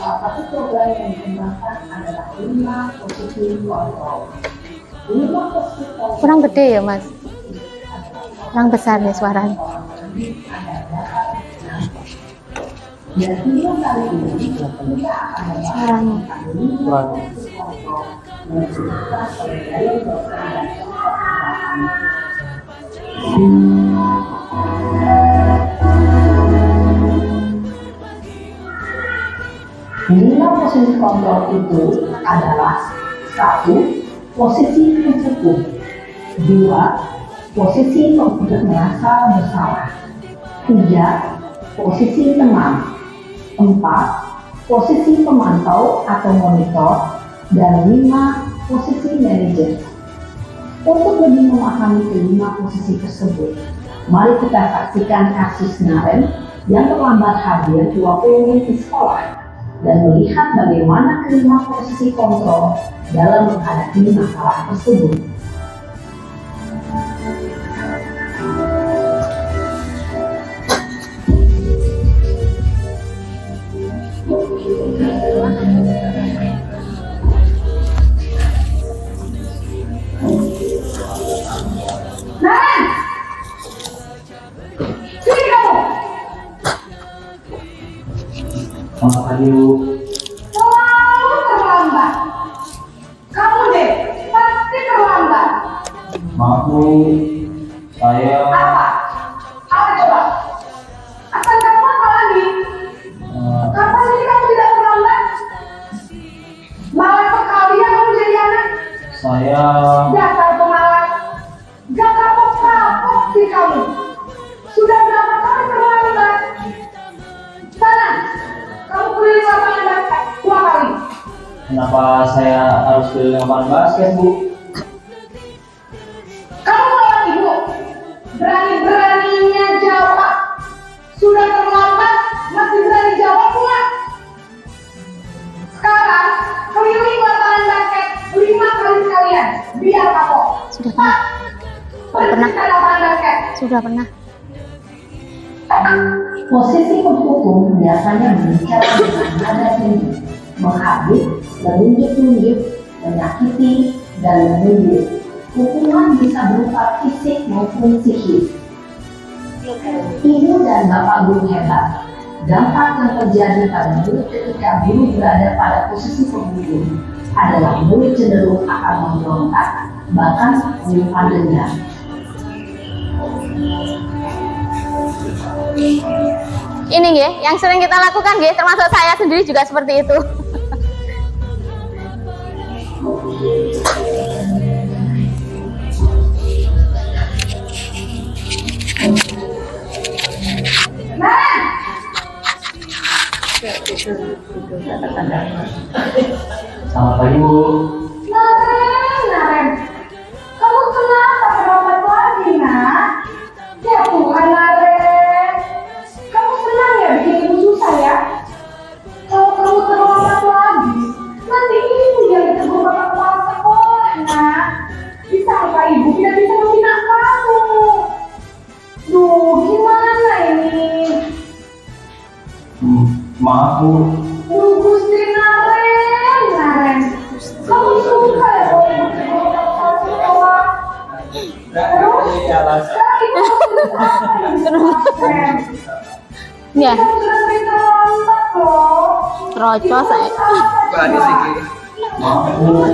satu program yang dikembangkan adalah 5 posisi kontrol. 5 posisi kontrol kurang gede ya Mas? Kurang besar nih suaranya. dan 5 kali ini kita akan Suaranya. Lima posisi kontrol itu adalah 1. Posisi menghukum, 2. Posisi tidak merasa bersalah, 3. Posisi tenang, 4. Posisi pemantau atau monitor, dan 5. Posisi manajer. Untuk lebih memahami kelima posisi tersebut, mari kita saksikan kasus Naren yang terlambat hadir 20 menit di sekolah dan melihat bagaimana kelima posisi kontrol dalam menghadapi masalah tersebut. Naren! Sini kamu! Ayo, Selalu terlambat. Kamu deh, pasti terlambat. maaf Bu, saya Apa? Apa coba? Akan kamu apa lagi? Kapan ini kamu tidak terlambat? Malah sekalian kamu jadi anak. saya Dasar pemalas. Gak kapok-kapok sih kamu. Sudah berapa kali terlambat? Sana, kamu keliling lapangan basket 2 kali. kenapa saya harus ke lapangan basket Bu? Kamu malah ibu. Berani-beraninya jawab. Sudah terlambat, masih berani jawab pula. Sekarang, keliling lapangan basket 5 kali sekalian. Biar kapok. Sudah pernah. Bersihkan lapangan basket. Sudah pernah. Posisi penghukum biasanya berbicara dengan nada tinggi, menghabis, menunjuk-nunjuk, menyakiti, dan menyindir. Hukuman bisa berupa fisik maupun psikis. Ibu dan bapak guru hebat. Dampak yang terjadi pada murid ketika guru berada pada posisi pembunuh adalah murid cenderung akan memberontak, bahkan menyimpan dendam. Ini nggih, yang sering kita lakukan nggih, termasuk saya sendiri juga seperti itu. Selamat pagi Bu. Naren, kamu kenapa terlambat lagi, nak? Ya Tuhan, Naren, kamu senang ya bikin ibu susah ya? Kalau kamu terlambat lagi, nanti ibu yang ditegur bapak kepala sekolah, nak. Disangka ibu tidak bisa membina kamu. Duh, gimana ini? Maaf Bu. Gusti Naren, kamu suka ya kalau ibu ditegur bapak kepala sekolah? Terus, sekarang ibu harus apa ini? Ya, Kamu sudah sering terlambat loh. terocos saya. Maaf Bu.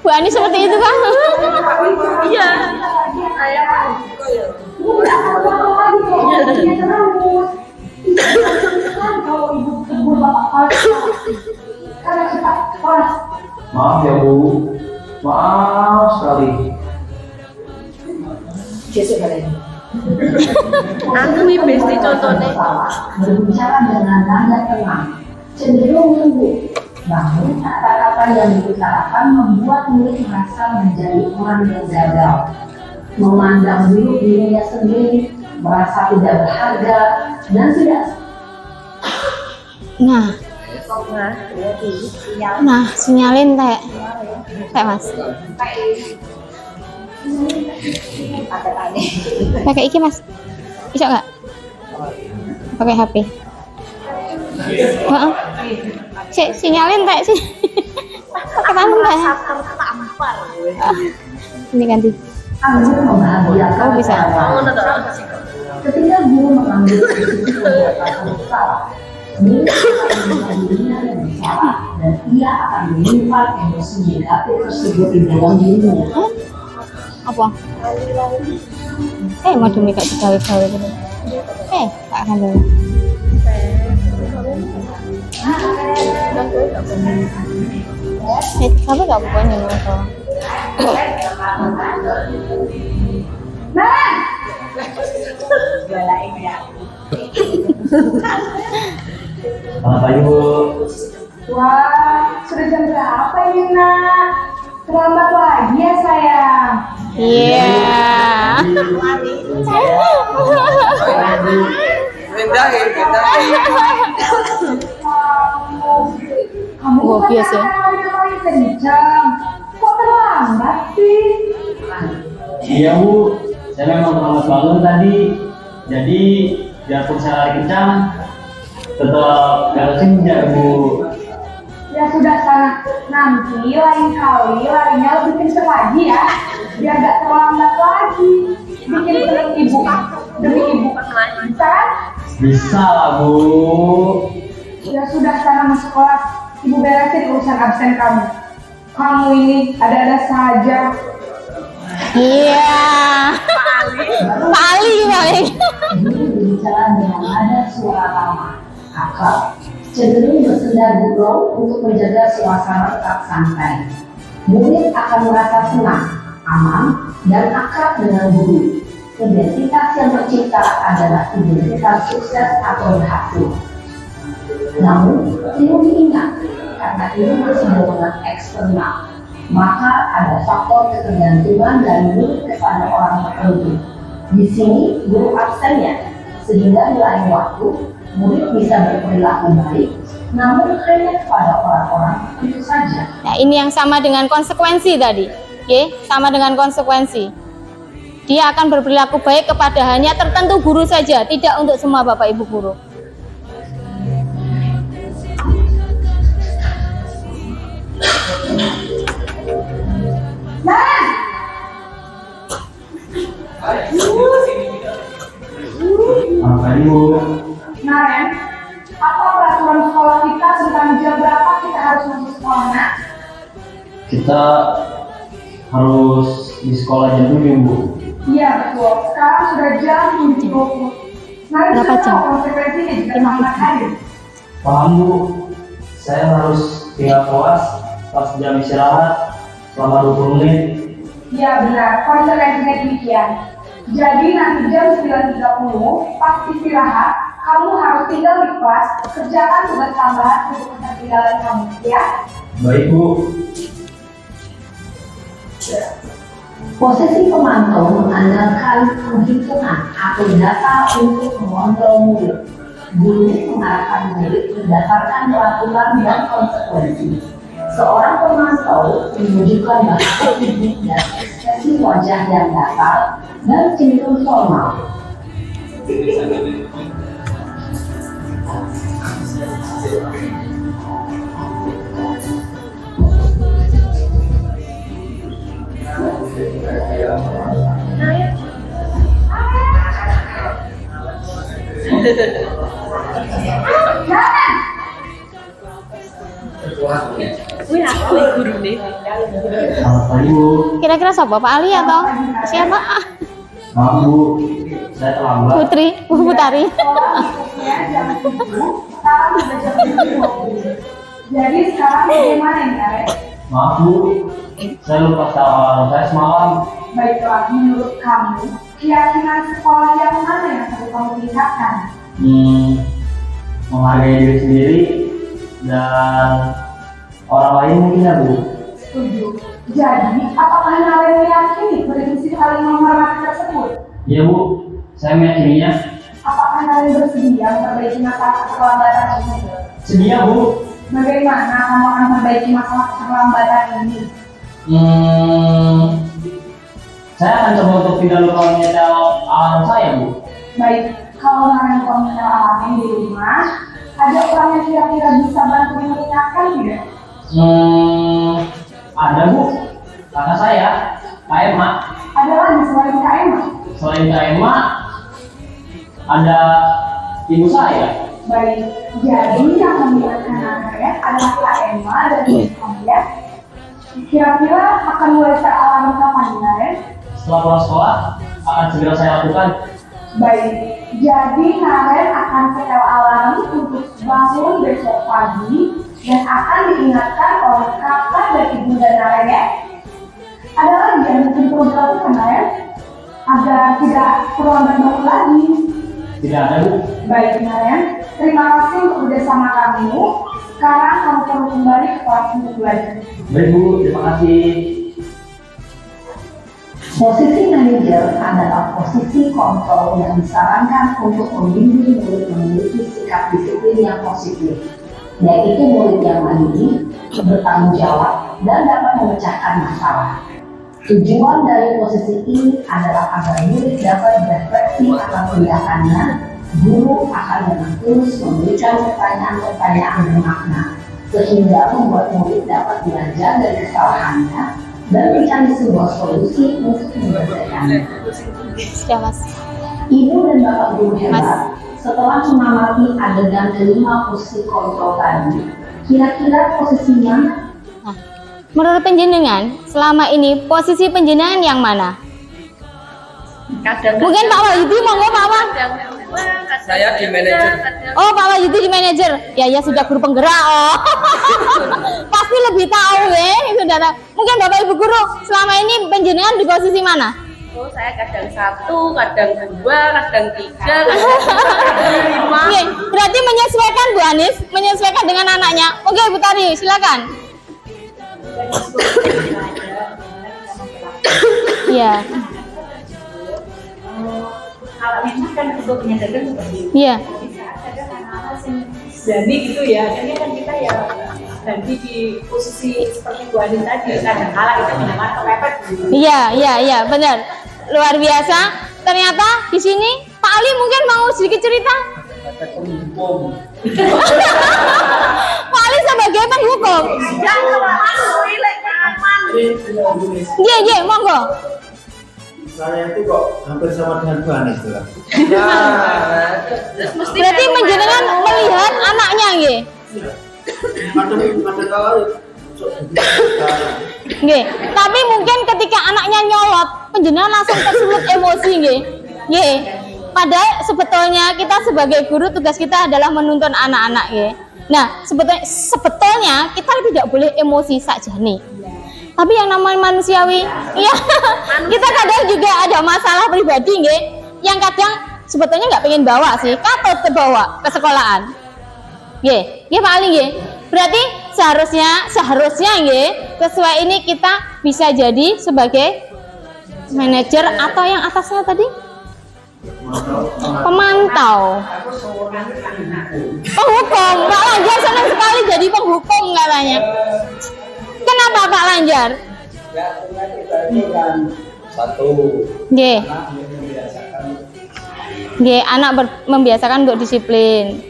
Bu Ani seperti itu kan? Iya. Ibu tidak akan pulang lagi kalau begini terus. Kan kalau ibu tegur bapak kepala sekolah. Karena kita kelas. Maaf ya Bu. Maaf sekali. Aku ini besti contohnya. Berbicara dengan nada tenang, cenderung lembut. Namun kata-kata yang dibicarakan membuat murid merasa menjadi orang yang gagal, memandang buruk dirinya sendiri, merasa tidak berharga dan tidak. Nah, sinyalin teh mas. Pakai iki mas, bisa nggak? Pakai HP. Heeh. Sinyalin teh sih. Pakai tangan teh. Ini ganti. Anggur membahagiakan. Oh, bisa. Ketika guru mengambil posisi yang salah, murid akan menjadi dirinya yang bersalah dan ia akan menyimpan emosi negatif tersebut di dalam dirinya. Apa? Mau demi kak digawe-gawe gitu. Tak akan dulu. Tapi gak bukan yang itu. Selamat pagi Bu. Wah, sudah jam berapa ini, nak? Terlambat lagi ya, sayang. Iya. Kamu Wah, biasa. kali kencang. Kok terlambat sih? Iya Bu. Saya memang terlambat bangun tadi. Jadi biarpun saya lari kencang, tetap gak senja Bu. Ya sudah sana, nanti lain kali larinya lebih kencang lagi ya, biar gak terlambat lagi. Bikin seneng ibu, demi ibu. Bisa kan? Bisa lah Bu. Ya sudah sana masuk kelas, ibu beresin urusan absen kamu. Kamu ini ada-ada saja. Iya. Paling paling. Guru berbicara dengan nada suara ramah, akrab, cenderung bersenda gurau untuk menjaga suasana tetap santai. Murid akan merasa senang, aman, dan akrab dengan guru. Identitas yang tercipta adalah identitas sukses atau berhasil. Namun, perlu diingat, karena ini masih dorongan eksternal, maka ada faktor ketergantungan dari murid kepada orang tertentu. Di sini, guru absennya, sehingga di lain waktu, murid bisa berperilaku baik, namun hanya kepada orang-orang tertentu saja. Nah, ini yang sama dengan konsekuensi tadi. Oke, sama dengan konsekuensi. Dia akan berperilaku baik kepada hanya tertentu guru saja, tidak untuk semua Bapak Ibu guru. Nah, Apa ibu? Naren, apa peraturan sekolah kita tentang jam berapa kita harus masuk sekolah, nak? Kita harus di sekolah jam 7 bu. Iya betul, sekarang sudah jam 7.20. Naren Berapa sudah jam? tahu konsekuensinya jika anak hadir. Paham bu? Saya harus tinggal kelas pas jam istirahat selama 20 menit. Iya benar, konsekuensinya demikian. Jadi nanti jam 9.30 pas istirahat, kamu harus tinggal di kelas, kerjakan tugas tambahan untuk ketertinggalan kamu, ya. Baik bu. Posisi pemantau mengandalkan penghitungan atau data untuk mengontrol murid. Guru mengarahkan murid berdasarkan peraturan dan konsekuensi. Seorang pemantau menunjukkan bahasa tubuh dan ekspresi wajah yang datar dan cenderung formal. Selamat pagi bu. Kira-kira siapa, Pak Ali atau siapa? Ah, Maaf bu, saya terlambat. Putri, Bu Putari. Jadi sekarang bagaimana ini, Arek? Maaf bu, saya lupa tahu alarm saya semalam. Baiklah, menurut kamu, keyakinan sekolah yang mana yang perlu kamu tingkatkan? Menghargai diri sendiri dan orang lain mungkin ya bu. Setuju. Jadi, apakah Naren meyakini prinsip saling menghormati tersebut? Iya bu, saya meyakininya. Apakah Naren bersedia memperbaiki masalah keterlambatan ini? Sedia bu. Bagaimana kamu akan memperbaiki masalah keterlambatan ini? Saya akan coba untuk tidak lupa menyetel alarm saya bu. Baik, kalau Naren komputer alarm di rumah, ada orang yang kira-kira bisa bantu mengingatkan tidak? Ada bu, kakak saya, Kak Emma. Ada lagi selain Kak Emma? Selain Kak Emma, ada ibu saya. Baik, jadi yang mengingatkan Naren adalah Kak Emma dan ibu kamu ya. Kira-kira akan mulai alarm kapan Naren? Setelah pulang sekolah, akan segera saya lakukan. Baik, jadi Naren akan setel alarm untuk bangun besok pagi dan akan diingatkan oleh kakak dan ibu dan Naren ya. Ada lagi yang mungkin perlu dilakukan Naren agar tidak terlambat bangun lagi. Tidak ada bu. Baik Naren, terima kasih untuk kerjasama kamu. Sekarang kamu perlu kembali ke kelas untuk belajar. Baik bu, terima kasih. Posisi manajer adalah posisi kontrol yang disarankan untuk membimbing murid memiliki sikap disiplin yang positif, yaitu murid yang mandiri, bertanggung jawab, dan dapat memecahkan masalah. Tujuan dari posisi ini adalah agar murid dapat berefleksi atas tindakannya. Guru akan dengan tulus memberikan pertanyaan-pertanyaan bermakna, sehingga membuat murid dapat belajar dari kesalahannya dan mencari sebuah solusi untuk menyelesaikannya. Sudah mas. Ibu dan bapak guru hebat, setelah mengamati adegan kelima posisi kontrol tadi, kira-kira posisinya Nah, menurut penjenengan, selama ini posisi penjenengan yang mana? Mungkin Pak Wahyudi, monggo Pak Wah. Saya di manajer. Oh, Pak Wahyudi di manajer. Ya sudah guru penggerak. Oh. Pasti lebih tahu ya, saudara. Mungkin Bapak Ibu guru, selama ini penjenengan di posisi mana? Oh, saya kadang 1, kadang 2, kadang 3, kadang 5. Oke, berarti menyesuaikan Bu Anis, menyesuaikan dengan anaknya. Oke, Ibu Tari, silakan. Iya. Kalau memang kan untuk menyadarkan seperti itu. Iya. Bisa ada anak-anak yang berani gitu ya. Akhirnya kan kita ya ganti di posisi seperti Bu Ani tadi. Kadang kala kita pinjaman kepepet. Iya, benar. Luar biasa. Ternyata di sini Pak Ali mungkin mau sedikit cerita. Pak Ali sebagai penghukum. Nggih, monggo. Saya itu kok hampir sama dengan Bu Hanis tuh. Berarti menjenengan melihat anaknya nggih. Nggih, tapi mungkin ketika anaknya nyolot, penjenengan langsung tersulut emosi nggih. Nggih. Padahal sebetulnya kita sebagai guru tugas kita adalah menuntun anak-anak nggih. Nah, sebetulnya kita tidak boleh emosi sakjane. Tapi yang namanya manusiawi, iya, kita kadang juga ada masalah pribadi nggih, yang kadang sebetulnya nggak pengen bawa sih, katut terbawa ke sekolahan. Nggih, Pak Ali nggih. Berarti seharusnya nggih, sesuai ini kita bisa jadi sebagai manajer atau yang atasnya tadi? Pemantau. Penghukum. Pak Lanjar senang sekali jadi penghukum katanya. Kenapa Pak Lanjar? Ya, kita ini kan satu. Nggih. Nggih, anak membiasakan untuk disiplin.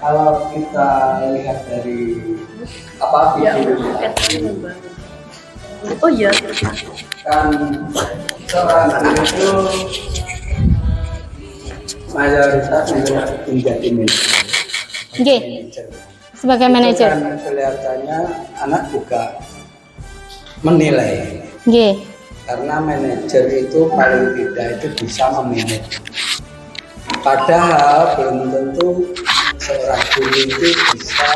Kalau kita lihat dari apa video Oh iya. kan seorang guru itu mayoritas menjadi manajer. Nggih. Sebagai manajer. Kan kelihatannya anak juga menilai. Nggih. Karena manajer itu paling tidak itu bisa memanage. Padahal belum tentu seorang guru itu bisa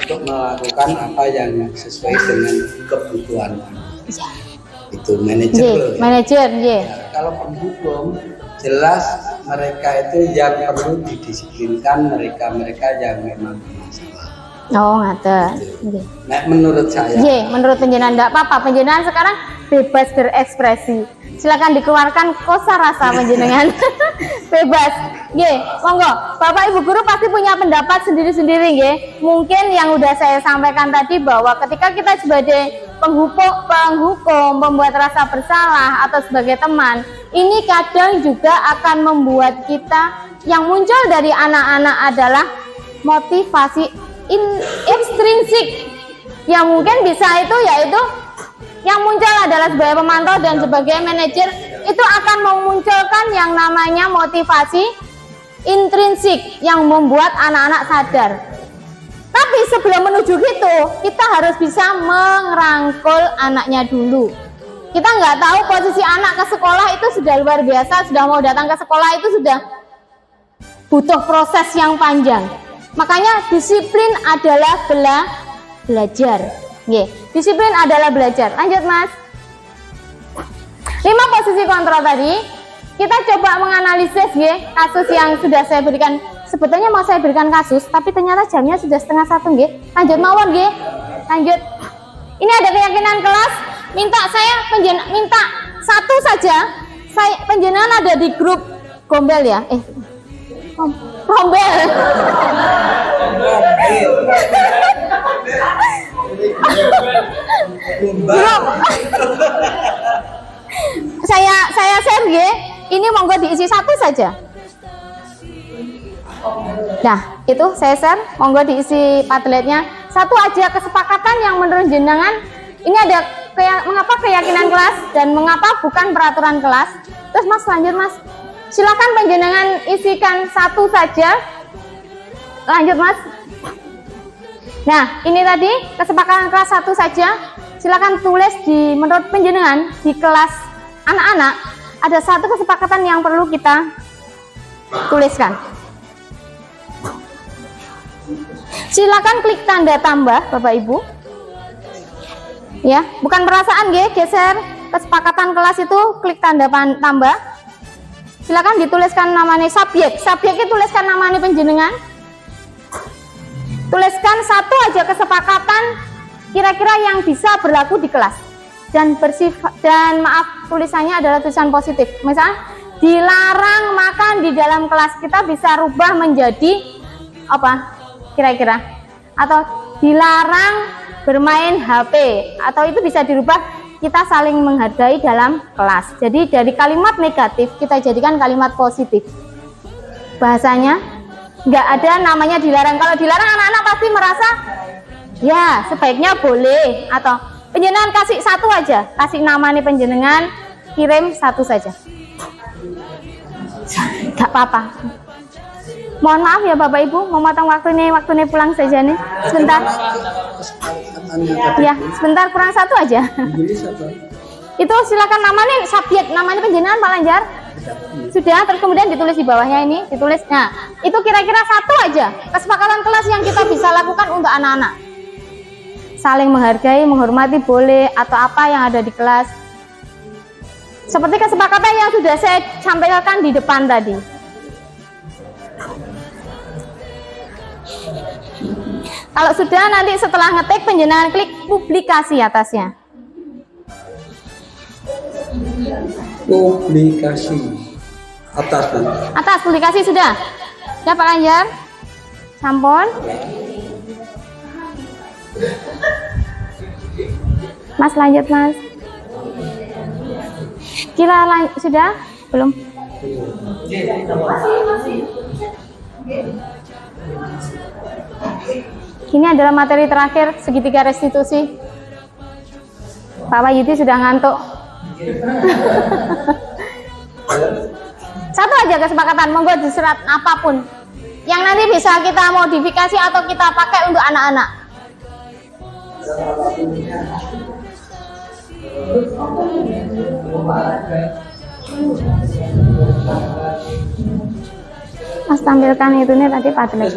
untuk melakukan apa yang sesuai dengan kebutuhan. Itu manajer. Manajer, nggih. Ya, kalau penghukum jelas mereka itu yang perlu didisiplinkan mereka yang memang bermasalah. Oh, ngaten. Nggih. Nah, menurut saya. Nggih, menurut penjenengan enggak apa-apa. Penjenengan sekarang bebas berekspresi. Silakan dikeluarkan kosa rasa penjenengan. Bebas. Nggih, monggo. Bapak Ibu guru pasti punya pendapat sendiri-sendiri nggih. Mungkin yang udah saya sampaikan tadi bahwa ketika kita sebagai penghukum membuat rasa bersalah atau sebagai teman, ini kadang juga akan membuat kita yang muncul dari anak-anak adalah motivasi intrinsik yang mungkin bisa itu yaitu yang muncul adalah sebagai pemantau dan sebagai manajer itu akan memunculkan yang namanya motivasi intrinsik yang membuat anak-anak sadar. Tapi sebelum menuju gitu, kita harus bisa merangkul anaknya dulu. Kita nggak tahu posisi anak ke sekolah itu sudah luar biasa, sudah mau datang ke sekolah itu sudah butuh proses yang panjang. Makanya disiplin adalah belajar. Nggih, disiplin adalah belajar. Lanjut, Mas. 5 posisi kontrol tadi, kita coba menganalisis nggih, kasus yang sudah saya berikan. Sebetulnya mau saya berikan kasus, tapi ternyata jamnya sudah 12:30 nggih. Lanjut mawon nggih. Lanjut. Ini ada keyakinan kelas, minta satu saja. Saya penjenengan ada di grup gombel ya? Rombel. Grup. Saya share nggih. Ini monggo diisi satu saja. Nah, itu saya share, monggo diisi Padletnya. Satu aja kesepakatan yang menurut jenengan ini ada mengapa keyakinan kelas dan mengapa bukan peraturan kelas. Terus Mas lanjut Mas. Silakan penjenengan isikan satu saja. Lanjut Mas. Nah, ini tadi kesepakatan kelas satu saja. Silakan tulis di menurut penjenengan di kelas anak-anak ada satu kesepakatan yang perlu kita tuliskan. Silakan klik tanda tambah Bapak Ibu. Ya, bukan perasaan nggih, geser kesepakatan kelas itu klik tanda tambah. Silakan dituliskan namanya subjek. Subjeknya tuliskan namanya penjenengan. Tuliskan satu aja kesepakatan kira-kira yang bisa berlaku di kelas dan maaf tulisannya adalah tulisan positif. Misalnya dilarang makan di dalam kelas, kita bisa rubah menjadi apa kira-kira, atau dilarang bermain HP, atau itu bisa dirubah kita saling menghargai dalam kelas. Jadi dari kalimat negatif kita jadikan kalimat positif. Bahasanya nggak ada namanya dilarang. Kalau dilarang anak-anak pasti merasa ya sebaiknya boleh, atau Penjenengan kasih satu aja, kasih namanya penjenengan, kirim satu saja. Gak apa-apa. Mohon maaf ya Bapak Ibu, memotong waktunya pulang saja nih. Sebentar. Ya, sebentar, kurang satu aja. Itu silakan namanya subjek, namanya penjenengan Pak Lanjar. Sudah, terus kemudian ditulis di bawahnya ini, ditulis. Nah, itu kira-kira satu aja kesepakatan kelas yang kita bisa lakukan untuk anak-anak. Saling menghargai, menghormati boleh, atau apa yang ada di kelas. Seperti kesepakatan yang sudah saya sampaikan di depan tadi. Kalau sudah, nanti setelah ngetik penjenengan klik publikasi atasnya. Publikasi atas Bu. Atas publikasi sudah. Sudah Pak Lanjar. Sampun. Mas lanjut Mas. Sudah? Belum? Ini adalah materi terakhir segitiga restitusi. Pak Wahyudi sudah ngantuk. Satu aja kesepakatan, monggo di surat apapun yang nanti bisa kita modifikasi atau kita pakai untuk anak-anak. Mas tampilkan itu nih tadi Padlet.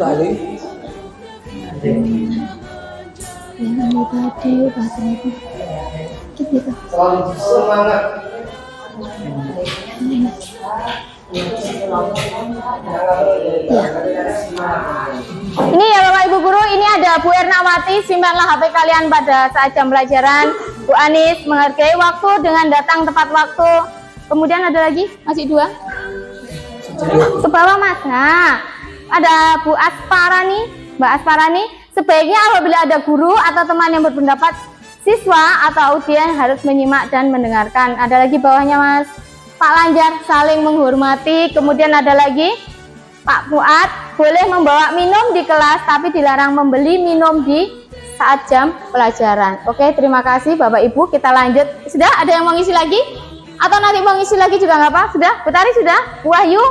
Gitu. Semangat. Ini ya Bapak Ibu Guru, ini ada Bu Ernawati, simpanlah HP kalian pada saat jam pelajaran. Bu Anis, menghargai waktu dengan datang tepat waktu. Kemudian ada lagi, masih dua. Ke bawah Mas. Nah, ada Bu Asparani, Mbak Asparani. Sebaiknya apabila ada guru atau teman yang berpendapat, siswa atau audien harus menyimak dan mendengarkan. Ada lagi bawahnya Mas. Pak Lanjar, saling menghormati. Kemudian ada lagi Pak Fuad, boleh membawa minum di kelas tapi dilarang membeli minum di saat jam pelajaran. Oke, terima kasih Bapak Ibu. Kita lanjut. Sudah ada yang mau ngisi lagi? Atau nanti mau ngisi lagi juga nggak apa? Sudah? Bu Tari sudah? Bu Wahyu?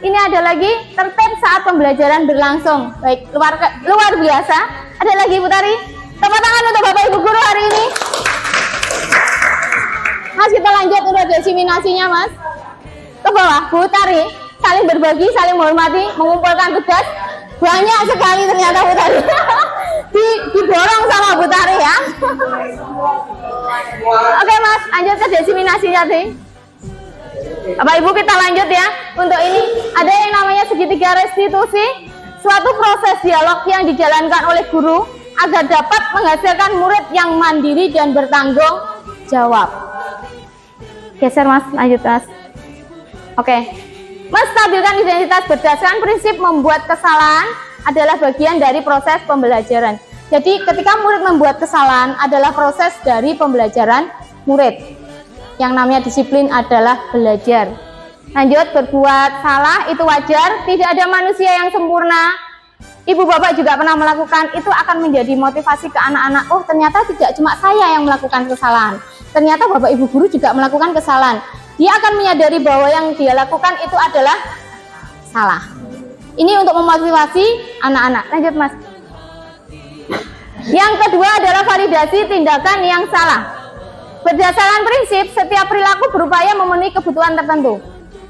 Ini ada lagi tertib saat pembelajaran berlangsung. Baik, luar biasa. Ada lagi Bu Tari? Tepuk tangan untuk Bapak Ibu Guru hari ini. Mas, kita lanjut untuk desiminasinya Mas. Ke bawah, Bu Tari. Saling berbagi, saling menghormati, mengumpulkan tugas. Banyak sekali ternyata Bu Tari. Didorong sama Bu Tari ya. Oke Mas, lanjut ke desiminasinya sih. Bapak Ibu kita lanjut ya. Untuk ini ada yang namanya segitiga restitusi. Suatu proses dialog yang dijalankan oleh guru agar dapat menghasilkan murid yang mandiri dan bertanggung jawab. Geser Mas, lanjut Mas. Oke. Menstabilkan identitas berdasarkan prinsip membuat kesalahan adalah bagian dari proses pembelajaran. Jadi ketika murid membuat kesalahan adalah proses dari pembelajaran murid. Yang namanya disiplin adalah belajar. Lanjut, berbuat salah itu wajar, tidak ada manusia yang sempurna. Ibu bapak juga pernah melakukan, itu akan menjadi motivasi ke anak-anak. Oh ternyata tidak cuma saya yang melakukan kesalahan. Ternyata bapak ibu guru juga melakukan kesalahan. Dia akan menyadari bahwa yang dia lakukan itu adalah salah. Ini untuk memotivasi anak-anak. Lanjut Mas. Yang kedua adalah validasi tindakan yang salah. Berdasarkan prinsip, setiap perilaku berupaya memenuhi kebutuhan tertentu.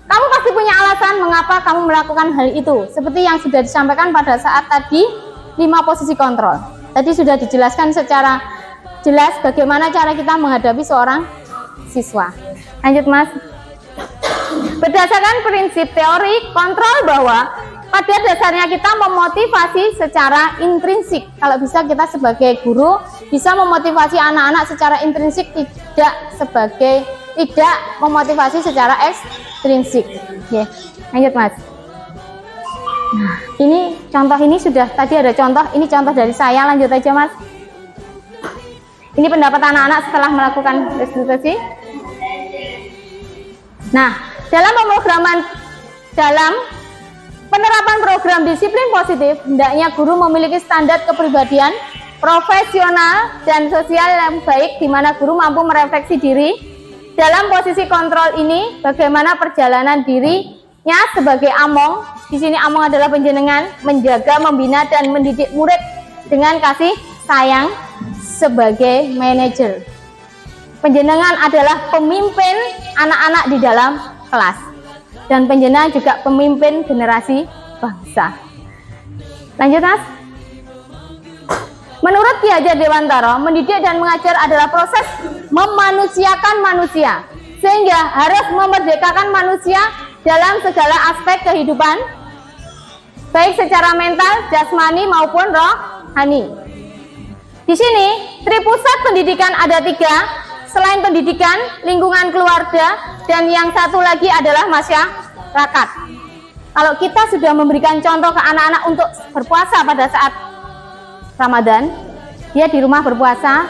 Kamu pasti punya alasan mengapa kamu melakukan hal itu. Seperti yang sudah disampaikan pada saat tadi 5 posisi kontrol. Tadi sudah dijelaskan secara jelas bagaimana cara kita menghadapi seorang siswa. Lanjut Mas. Berdasarkan prinsip teori kontrol bahwa pada dasarnya kita memotivasi secara intrinsik. Kalau bisa kita sebagai guru bisa memotivasi anak-anak secara intrinsik, tidak memotivasi secara ekstrinsik. Oke, lanjut Mas. Nah, ini contoh ini sudah tadi ada contoh, ini contoh dari saya, lanjut aja Mas. Ini pendapat anak-anak setelah melakukan restitusi. Nah, dalam penerapan program disiplin positif, hendaknya guru memiliki standar kepribadian profesional dan sosial yang baik, di mana guru mampu merefleksi diri. Dalam posisi kontrol ini, bagaimana perjalanan dirinya sebagai among. Di sini among adalah panjenengan, menjaga, membina, dan mendidik murid dengan kasih sayang sebagai manajer. Panjenengan adalah pemimpin anak-anak di dalam kelas, dan panjenengan juga pemimpin generasi bangsa. Lanjut, Mas. Menurut Ki Hajar Dewantara, mendidik dan mengajar adalah proses memanusiakan manusia, sehingga harus memerdekakan manusia dalam segala aspek kehidupan, baik secara mental, jasmani maupun rohani. Di sini, tripusat pendidikan ada 3, selain pendidikan, lingkungan keluarga, dan yang satu lagi adalah masyarakat. Kalau kita sudah memberikan contoh ke anak-anak untuk berpuasa pada saat Ramadan, dia di rumah berpuasa,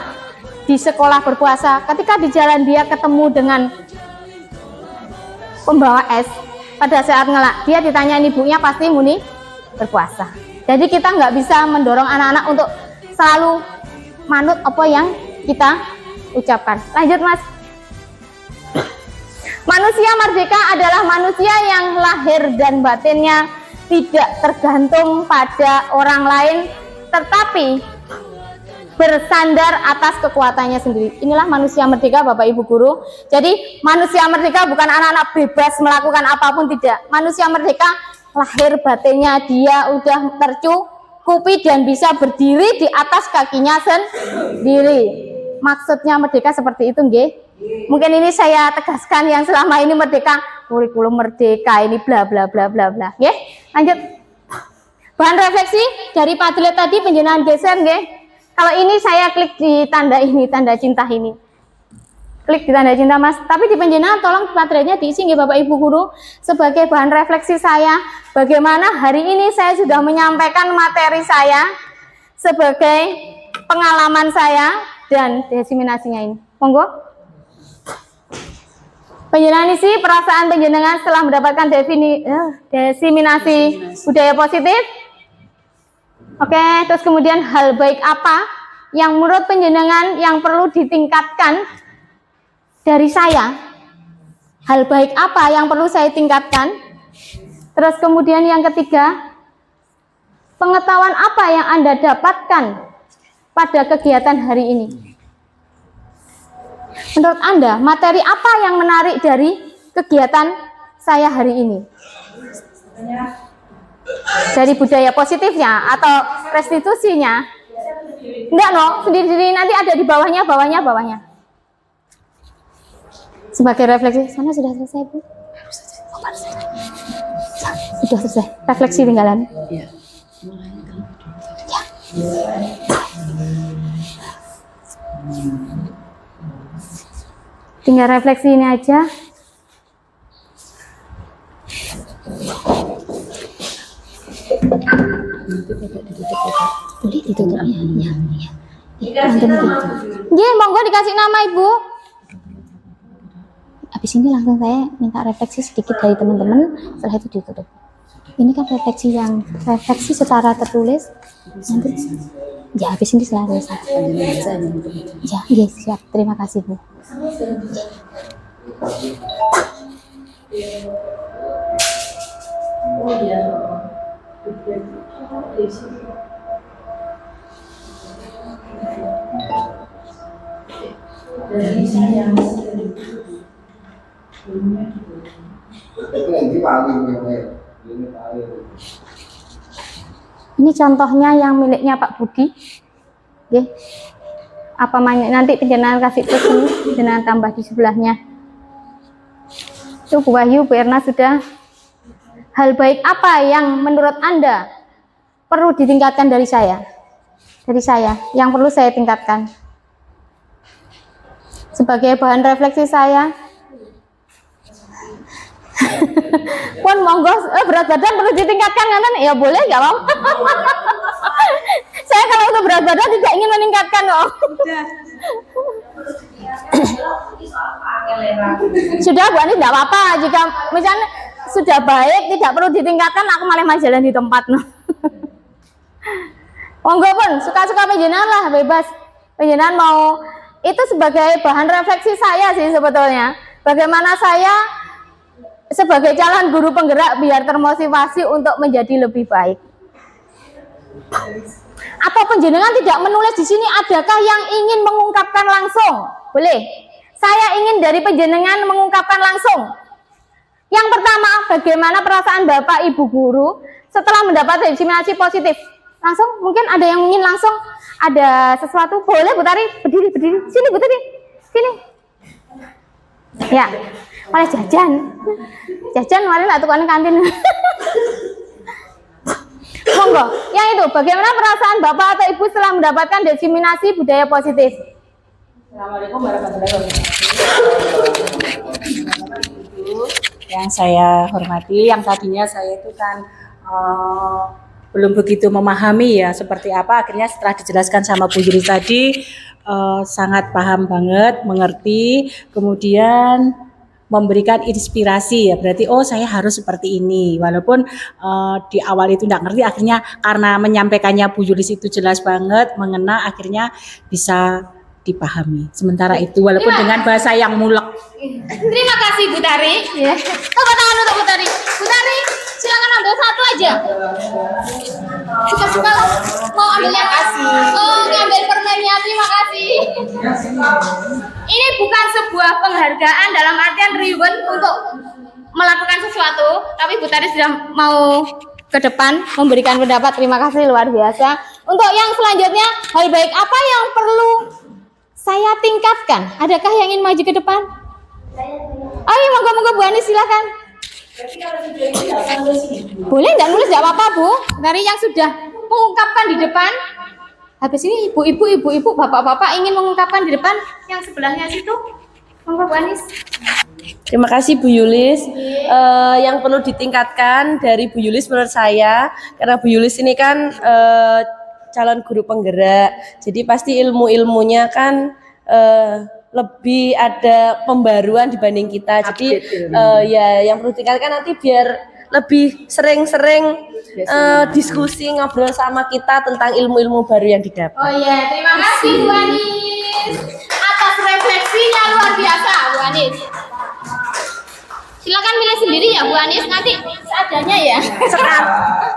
di sekolah berpuasa, ketika di jalan dia ketemu dengan pembawa es, pada saat ngelak, dia ditanyain ibunya pasti muni berpuasa. Jadi kita nggak bisa mendorong anak-anak untuk selalu manut apa yang kita ucapkan. Lanjut, Mas. Manusia merdeka adalah manusia yang lahir dan batinnya tidak tergantung pada orang lain, tetapi bersandar atas kekuatannya sendiri. Inilah manusia merdeka, Bapak Ibu Guru. Jadi manusia merdeka bukan anak-anak bebas melakukan apapun, tidak. Manusia merdeka lahir batinnya dia udah tercukupi dan bisa berdiri di atas kakinya sendiri. Maksudnya merdeka seperti itu, nggih. Mungkin ini saya tegaskan yang selama ini merdeka, kurikulum merdeka ini bla bla bla bla bla. Nggih. Lanjut. Bahan refleksi dari Padlet tadi penjenengan geser, nggih. Kalau ini saya klik di tanda ini, tanda cinta ini. Klik di tanda cinta, Mas. Tapi di penjenengan tolong Padletnya diisi, nggih, Bapak Ibu Guru, sebagai bahan refleksi saya. Bagaimana hari ini saya sudah menyampaikan materi saya sebagai pengalaman saya dan diseminasinya ini. Monggo. Penjenengan isi perasaan penjenengan setelah mendapatkan diseminasi budaya positif. Oke, terus kemudian hal baik apa yang menurut penjenengan yang perlu ditingkatkan dari saya? Hal baik apa yang perlu saya tingkatkan? Terus kemudian yang ketiga, pengetahuan apa yang Anda dapatkan pada kegiatan hari ini? Menurut Anda, materi apa yang menarik dari kegiatan saya hari ini? Dari budaya positifnya atau restitusinya? Enggak, no, sendiri-sendiri, nanti ada di bawahnya. Sebagai refleksi, sana sudah selesai, Bu? Sudah selesai, refleksi tinggalan. Ya. Tinggal refleksi ini aja. Boleh ditutup ya. Iya, monggo dikasih nama Ibu. Habis ini langsung saya minta refleksi sedikit dari teman-teman, setelah itu ditutup. Ini kan refleksi secara tertulis. Nanti ya habis ini selesai. Ya, yes, siap. Terima kasih, Bu. Ini contohnya yang miliknya Pak Budi. Oke. Apa nanti penjenengan kasih terus ini, penjenengan tambah di sebelahnya. Itu Bu Wahyu, Bu Erna sudah. Hal baik apa yang menurut Anda perlu ditingkatkan dari saya? Dari saya, yang perlu saya tingkatkan. Sebagai bahan refleksi saya. Pun monggo, berat badan perlu ditingkatkan kan? Ya boleh, nggak apa-apa. Saya kalau untuk berat badan tidak ingin meningkatkan loh. Sudah, Bu Ani, tidak apa-apa. Jika misalnya sudah baik, tidak perlu ditingkatkan, aku malah jalan di tempat. No. Monggo pun suka-suka panjenengan lah, bebas. Panjenengan mau itu sebagai bahan refleksi saya sih sebetulnya. Bagaimana saya sebagai calon guru penggerak biar termotivasi untuk menjadi lebih baik. Atau panjenengan tidak menulis di sini, adakah yang ingin mengungkapkan langsung? Boleh. Saya ingin dari panjenengan mengungkapkan langsung. Yang pertama, bagaimana perasaan Bapak Ibu guru setelah mendapat diskriminasi positif? Langsung, mungkin ada yang ingin langsung ada sesuatu. Boleh Bu Tari, berdiri. Sini Bu Tari, sini. Ya, oleh jajan. Jajan kemarin tak tukarin kantin. Monggo, yang itu, bagaimana perasaan Bapak atau Ibu setelah mendapatkan diskriminasi budaya positif? Assalamualaikum warahmatullahi wabarakatuh. Yang saya hormati, yang tadinya saya itu kan belum begitu memahami ya seperti apa, akhirnya setelah dijelaskan sama Bu Yuri tadi sangat paham banget, mengerti, kemudian memberikan inspirasi ya, berarti oh saya harus seperti ini, walaupun di awal itu tidak ngerti, akhirnya karena menyampaikannya Bu Yulis itu jelas banget, mengena, akhirnya bisa dipahami. Sementara itu walaupun dengan bahasa yang mulek. Terima kasih Bu Tari. Ya. Tepuk tangan untuk Bu Tari. Bu Tari, silakan ambil satu aja. Suka-suka mau ambil yang kasih. Oh, ngambil permennya. Terima kasih. Ini bukan sebuah penghargaan dalam artian reward untuk melakukan sesuatu, tapi Bu Tari sudah mau ke depan memberikan pendapat. Terima kasih, luar biasa. Untuk yang selanjutnya, hal baik apa yang perlu saya tingkatkan? Adakah yang ingin maju ke depan? Ayo, monggo Bu Ani, silakan. Boleh nggak nulis, nggak apa-apa Bu. Dari yang sudah mengungkapkan di depan. Habis ini ibu-ibu, bapak-bapak ingin mengungkapkan di depan yang sebelahnya situ. Monggo Bu Anis. Terima kasih Bu Yulis. Yang perlu ditingkatkan dari Bu Yulis menurut saya, karena Bu Yulis ini kan calon guru penggerak, jadi pasti ilmunya kan lebih ada pembaruan dibanding kita. Jadi ya yang perlu ditingkatkan nanti biar lebih sering-sering diskusi, ngobrol sama kita tentang ilmu-ilmu baru yang didapat. Oh iya, terima kasih Bu Anis atas refleksinya, luar biasa Bu Anis. Silakan milih sendiri ya Bu Anis, nanti seadanya ya. Sekarang.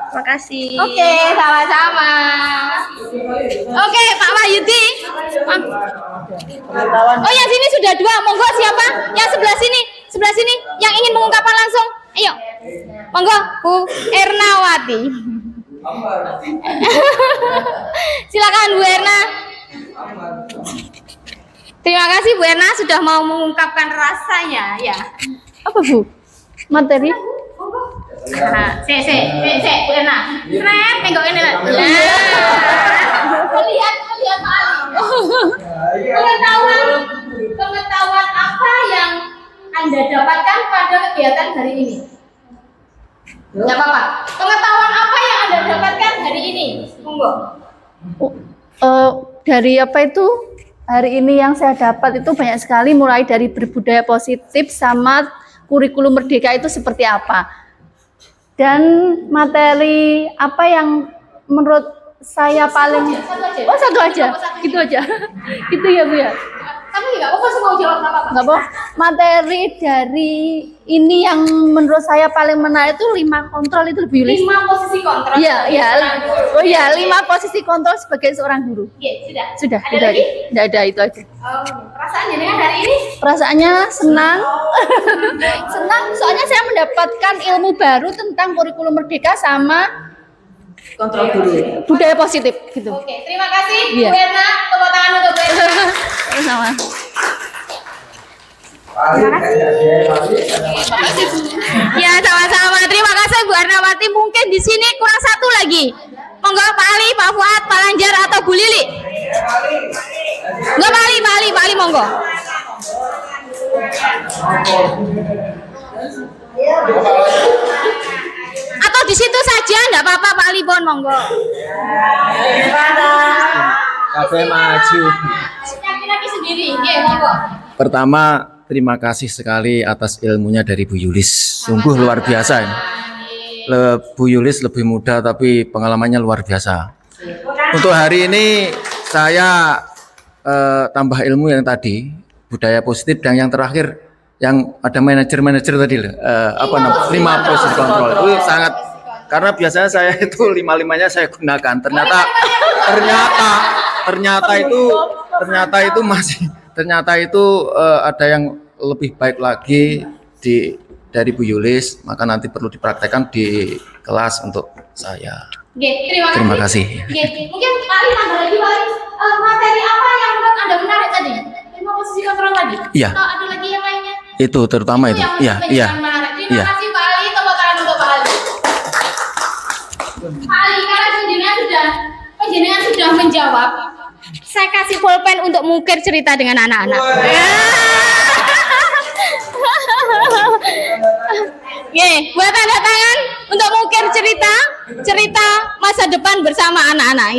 Terima kasih. Oke, sama-sama. Oke, Pak Wahyudi. Oh, yang sini sudah dua. Monggo siapa? Yang sebelah sini. Sebelah sini yang ingin mengungkapkan langsung. Ayo. Monggo Bu Ernawati. Silakan Bu Erna. Terima kasih Bu Erna sudah mau mengungkapkan rasanya ya. Apa Bu? Materi? Nah, Bu Erna. Seret, tengok ini lah. Lihat pengetahuan apa yang Anda dapatkan pada kegiatan hari ini? Enggak apa-apa. Pengetahuan apa yang Anda dapatkan hari ini? Monggo. Dari apa itu? Hari ini yang saya dapat itu banyak sekali, mulai dari berbudaya positif sama kurikulum merdeka itu seperti apa. Dan materi apa yang menurut saya paling satu aja. Gitu aja. Gitu ya Bu ya. Tapi enggak apa-apa, mau jawab enggak apa-apa. Enggak apa. Materi dari ini yang menurut saya paling menarik itu 5 kontrol itu lebih 5 posisi kontrol. Iya, iya. Oh iya, 5 posisi kontrol sebagai seorang guru. Iya, Sudah. Ada lagi? Tidak ada, itu aja. Perasaannya dengan hari ini? Perasaannya senang. Senang soalnya saya mendapatkan ilmu baru tentang kurikulum merdeka sama Kontrol dulu. budaya positif gitu. Oke, terima kasih Iya. Bu Erna. Tepuk tangan untuk Bu Erna. Sama. Ya, sama-sama. Terima kasih Bu Ernawati. Mungkin di sini kurang satu lagi. Monggo Pak Ali, Pak Fuad, Pak Lanjar atau Bu Lili. Enggak, Pak Ali, monggo. Atau di situ saja, enggak apa-apa Pak Ali Bon, monggo. Kafe maju. Laki-laki sendiri, nggih, monggo. Pertama, terima kasih sekali atas ilmunya dari Bu Yulis. Sungguh luar biasa ini. Bu Yulis lebih muda tapi pengalamannya luar biasa. Untuk hari ini saya tambah ilmu yang tadi, budaya positif, dan yang terakhir yang ada manajer tadi loh, apa namanya, 5 proses kontrol itu sangat, karena biasanya saya itu 5-5-nya saya gunakan, ternyata itu ada yang lebih baik lagi dari Bu Yulis, maka nanti perlu dipraktekkan di kelas untuk saya. Terima kasih. Mungkin kali tambah lagi materi apa yang menurut Anda menarik tadi? 5 posisi kontrol tadi? Iya. Atau ada lagi yang lainnya? Itu terutama itu. Yang Iya. menarik. Terima kasih Pak Ali, tepuk tangan untuk Pak Ali. Pak Ali, karena penjenengan sudah menjawab, saya kasih pulpen untuk mungkir cerita dengan anak-anak. Buat tanda tangan untuk mungkir cerita masa depan bersama anak-anak.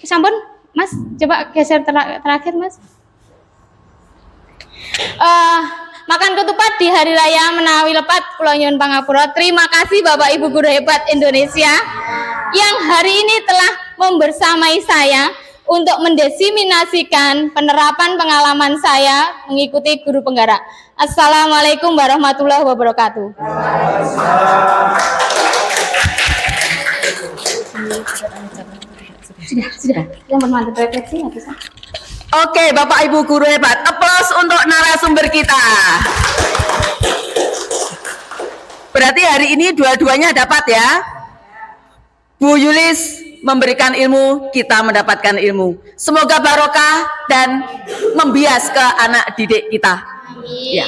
Sampun, Mas, coba geser terakhir, Mas. Makan ketupat di Hari Raya Menawi Lepat Pulau Nyun Pangapura. Terima kasih Bapak Ibu guru hebat Indonesia yang hari ini telah membersamai saya untuk mendiseminasikan penerapan pengalaman saya mengikuti guru penggerak. Assalamualaikum warahmatullahi wabarakatuh. Sudah. Yang bermanfaat refleksi nggak bisa? Oke, Bapak Ibu guru hebat, aplaus untuk narasumber kita. Berarti hari ini dua-duanya dapat ya. Bu Yulis memberikan ilmu, kita mendapatkan ilmu. Semoga barokah dan membias ke anak didik kita. Ya.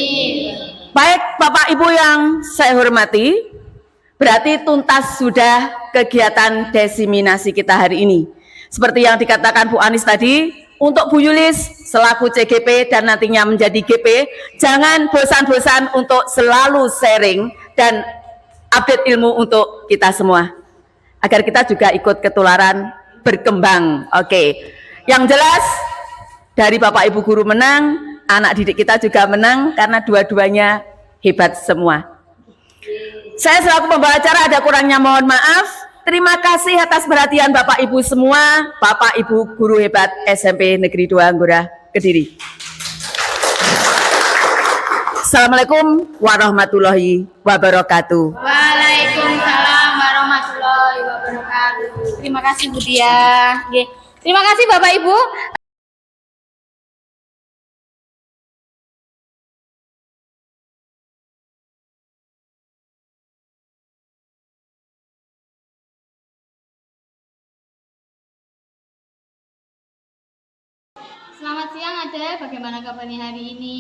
Baik Bapak Ibu yang saya hormati, berarti tuntas sudah kegiatan diseminasi kita hari ini. Seperti yang dikatakan Bu Anis tadi, untuk Bu Yulis selaku CGP dan nantinya menjadi GP, jangan bosan-bosan untuk selalu sharing dan update ilmu untuk kita semua, agar kita juga ikut ketularan berkembang. Oke. Yang jelas dari Bapak Ibu guru menang, anak didik kita juga menang karena dua-duanya hebat semua. Saya selaku pembawa acara ada kurangnya mohon maaf. Terima kasih atas perhatian Bapak Ibu semua, Bapak Ibu guru hebat SMP Negeri 2 Anggora Kediri. Assalamualaikum warahmatullahi wabarakatuh. Waalaikumsalam warahmatullahi wabarakatuh. Terima kasih Bu Dia. Terima kasih Bapak Ibu. Selamat siang Adel, bagaimana kabarnya hari ini?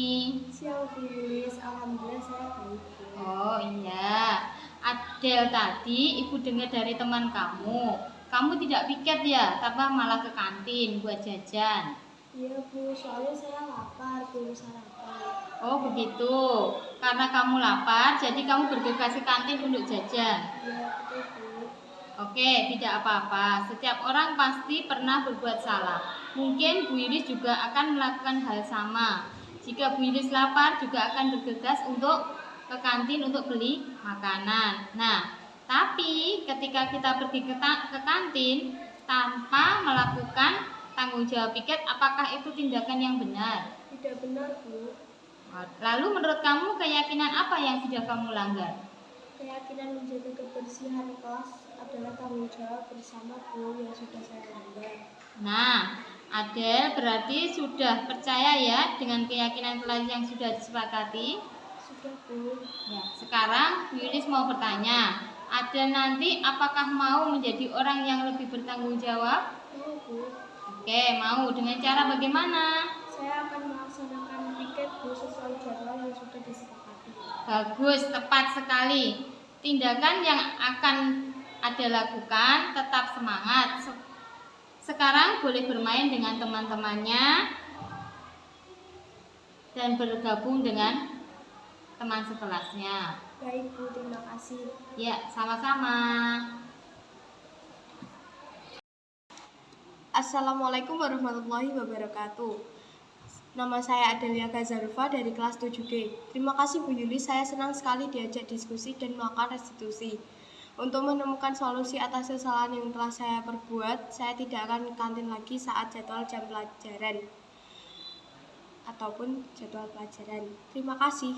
Siang Bu Yulis, alhamdulillah saya baik. Oh iya, Adel tadi ibu dengar dari teman kamu tidak piket ya, tapi malah ke kantin buat jajan. Iya Bu, soalnya saya lapar, belum sarapan. Oh begitu, karena kamu lapar, jadi kamu bergegas ke kantin untuk jajan. Iya betul Bu. Oke, tidak apa-apa. Setiap orang pasti pernah berbuat salah. Mungkin Bu Yulis juga akan melakukan hal sama. Jika Bu Yulis lapar, juga akan bergegas untuk ke kantin untuk beli makanan. Nah, tapi ketika kita pergi ke kantin tanpa melakukan tanggung jawab piket, apakah itu tindakan yang benar? Tidak benar Bu. Lalu menurut kamu keyakinan apa yang sudah kamu langgar? Keyakinan menjaga kebersihan kelas adalah tanggung jawab bersama Bu yang sudah saya langgar. Nah, Adel berarti sudah percaya ya dengan keyakinan kelas yang sudah disepakati? Sudah Bu. Ya, sekarang Bu Yulis mau bertanya, Adel nanti apakah mau menjadi orang yang lebih bertanggung jawab? Mau Bu. Oke, mau. Dengan cara bagaimana? Saya akan melaksanakan piket Bu sesuai jadwal yang sudah disepakati. Bagus, tepat sekali. Tindakan yang akan Adel lakukan, tetap semangat. Sekarang boleh bermain dengan teman-temannya dan bergabung dengan teman sekelasnya. Baik Bu, terima kasih. Ya, sama-sama. Assalamualaikum warahmatullahi wabarakatuh. Nama saya Adelia Gazarufa dari kelas 7G. Terima kasih Bu Yuli, saya senang sekali diajak diskusi dan melakukan restitusi. Untuk menemukan solusi atas kesalahan yang telah saya perbuat, saya tidak akan kantin lagi saat jadwal jam pelajaran ataupun jadwal pelajaran. Terima kasih.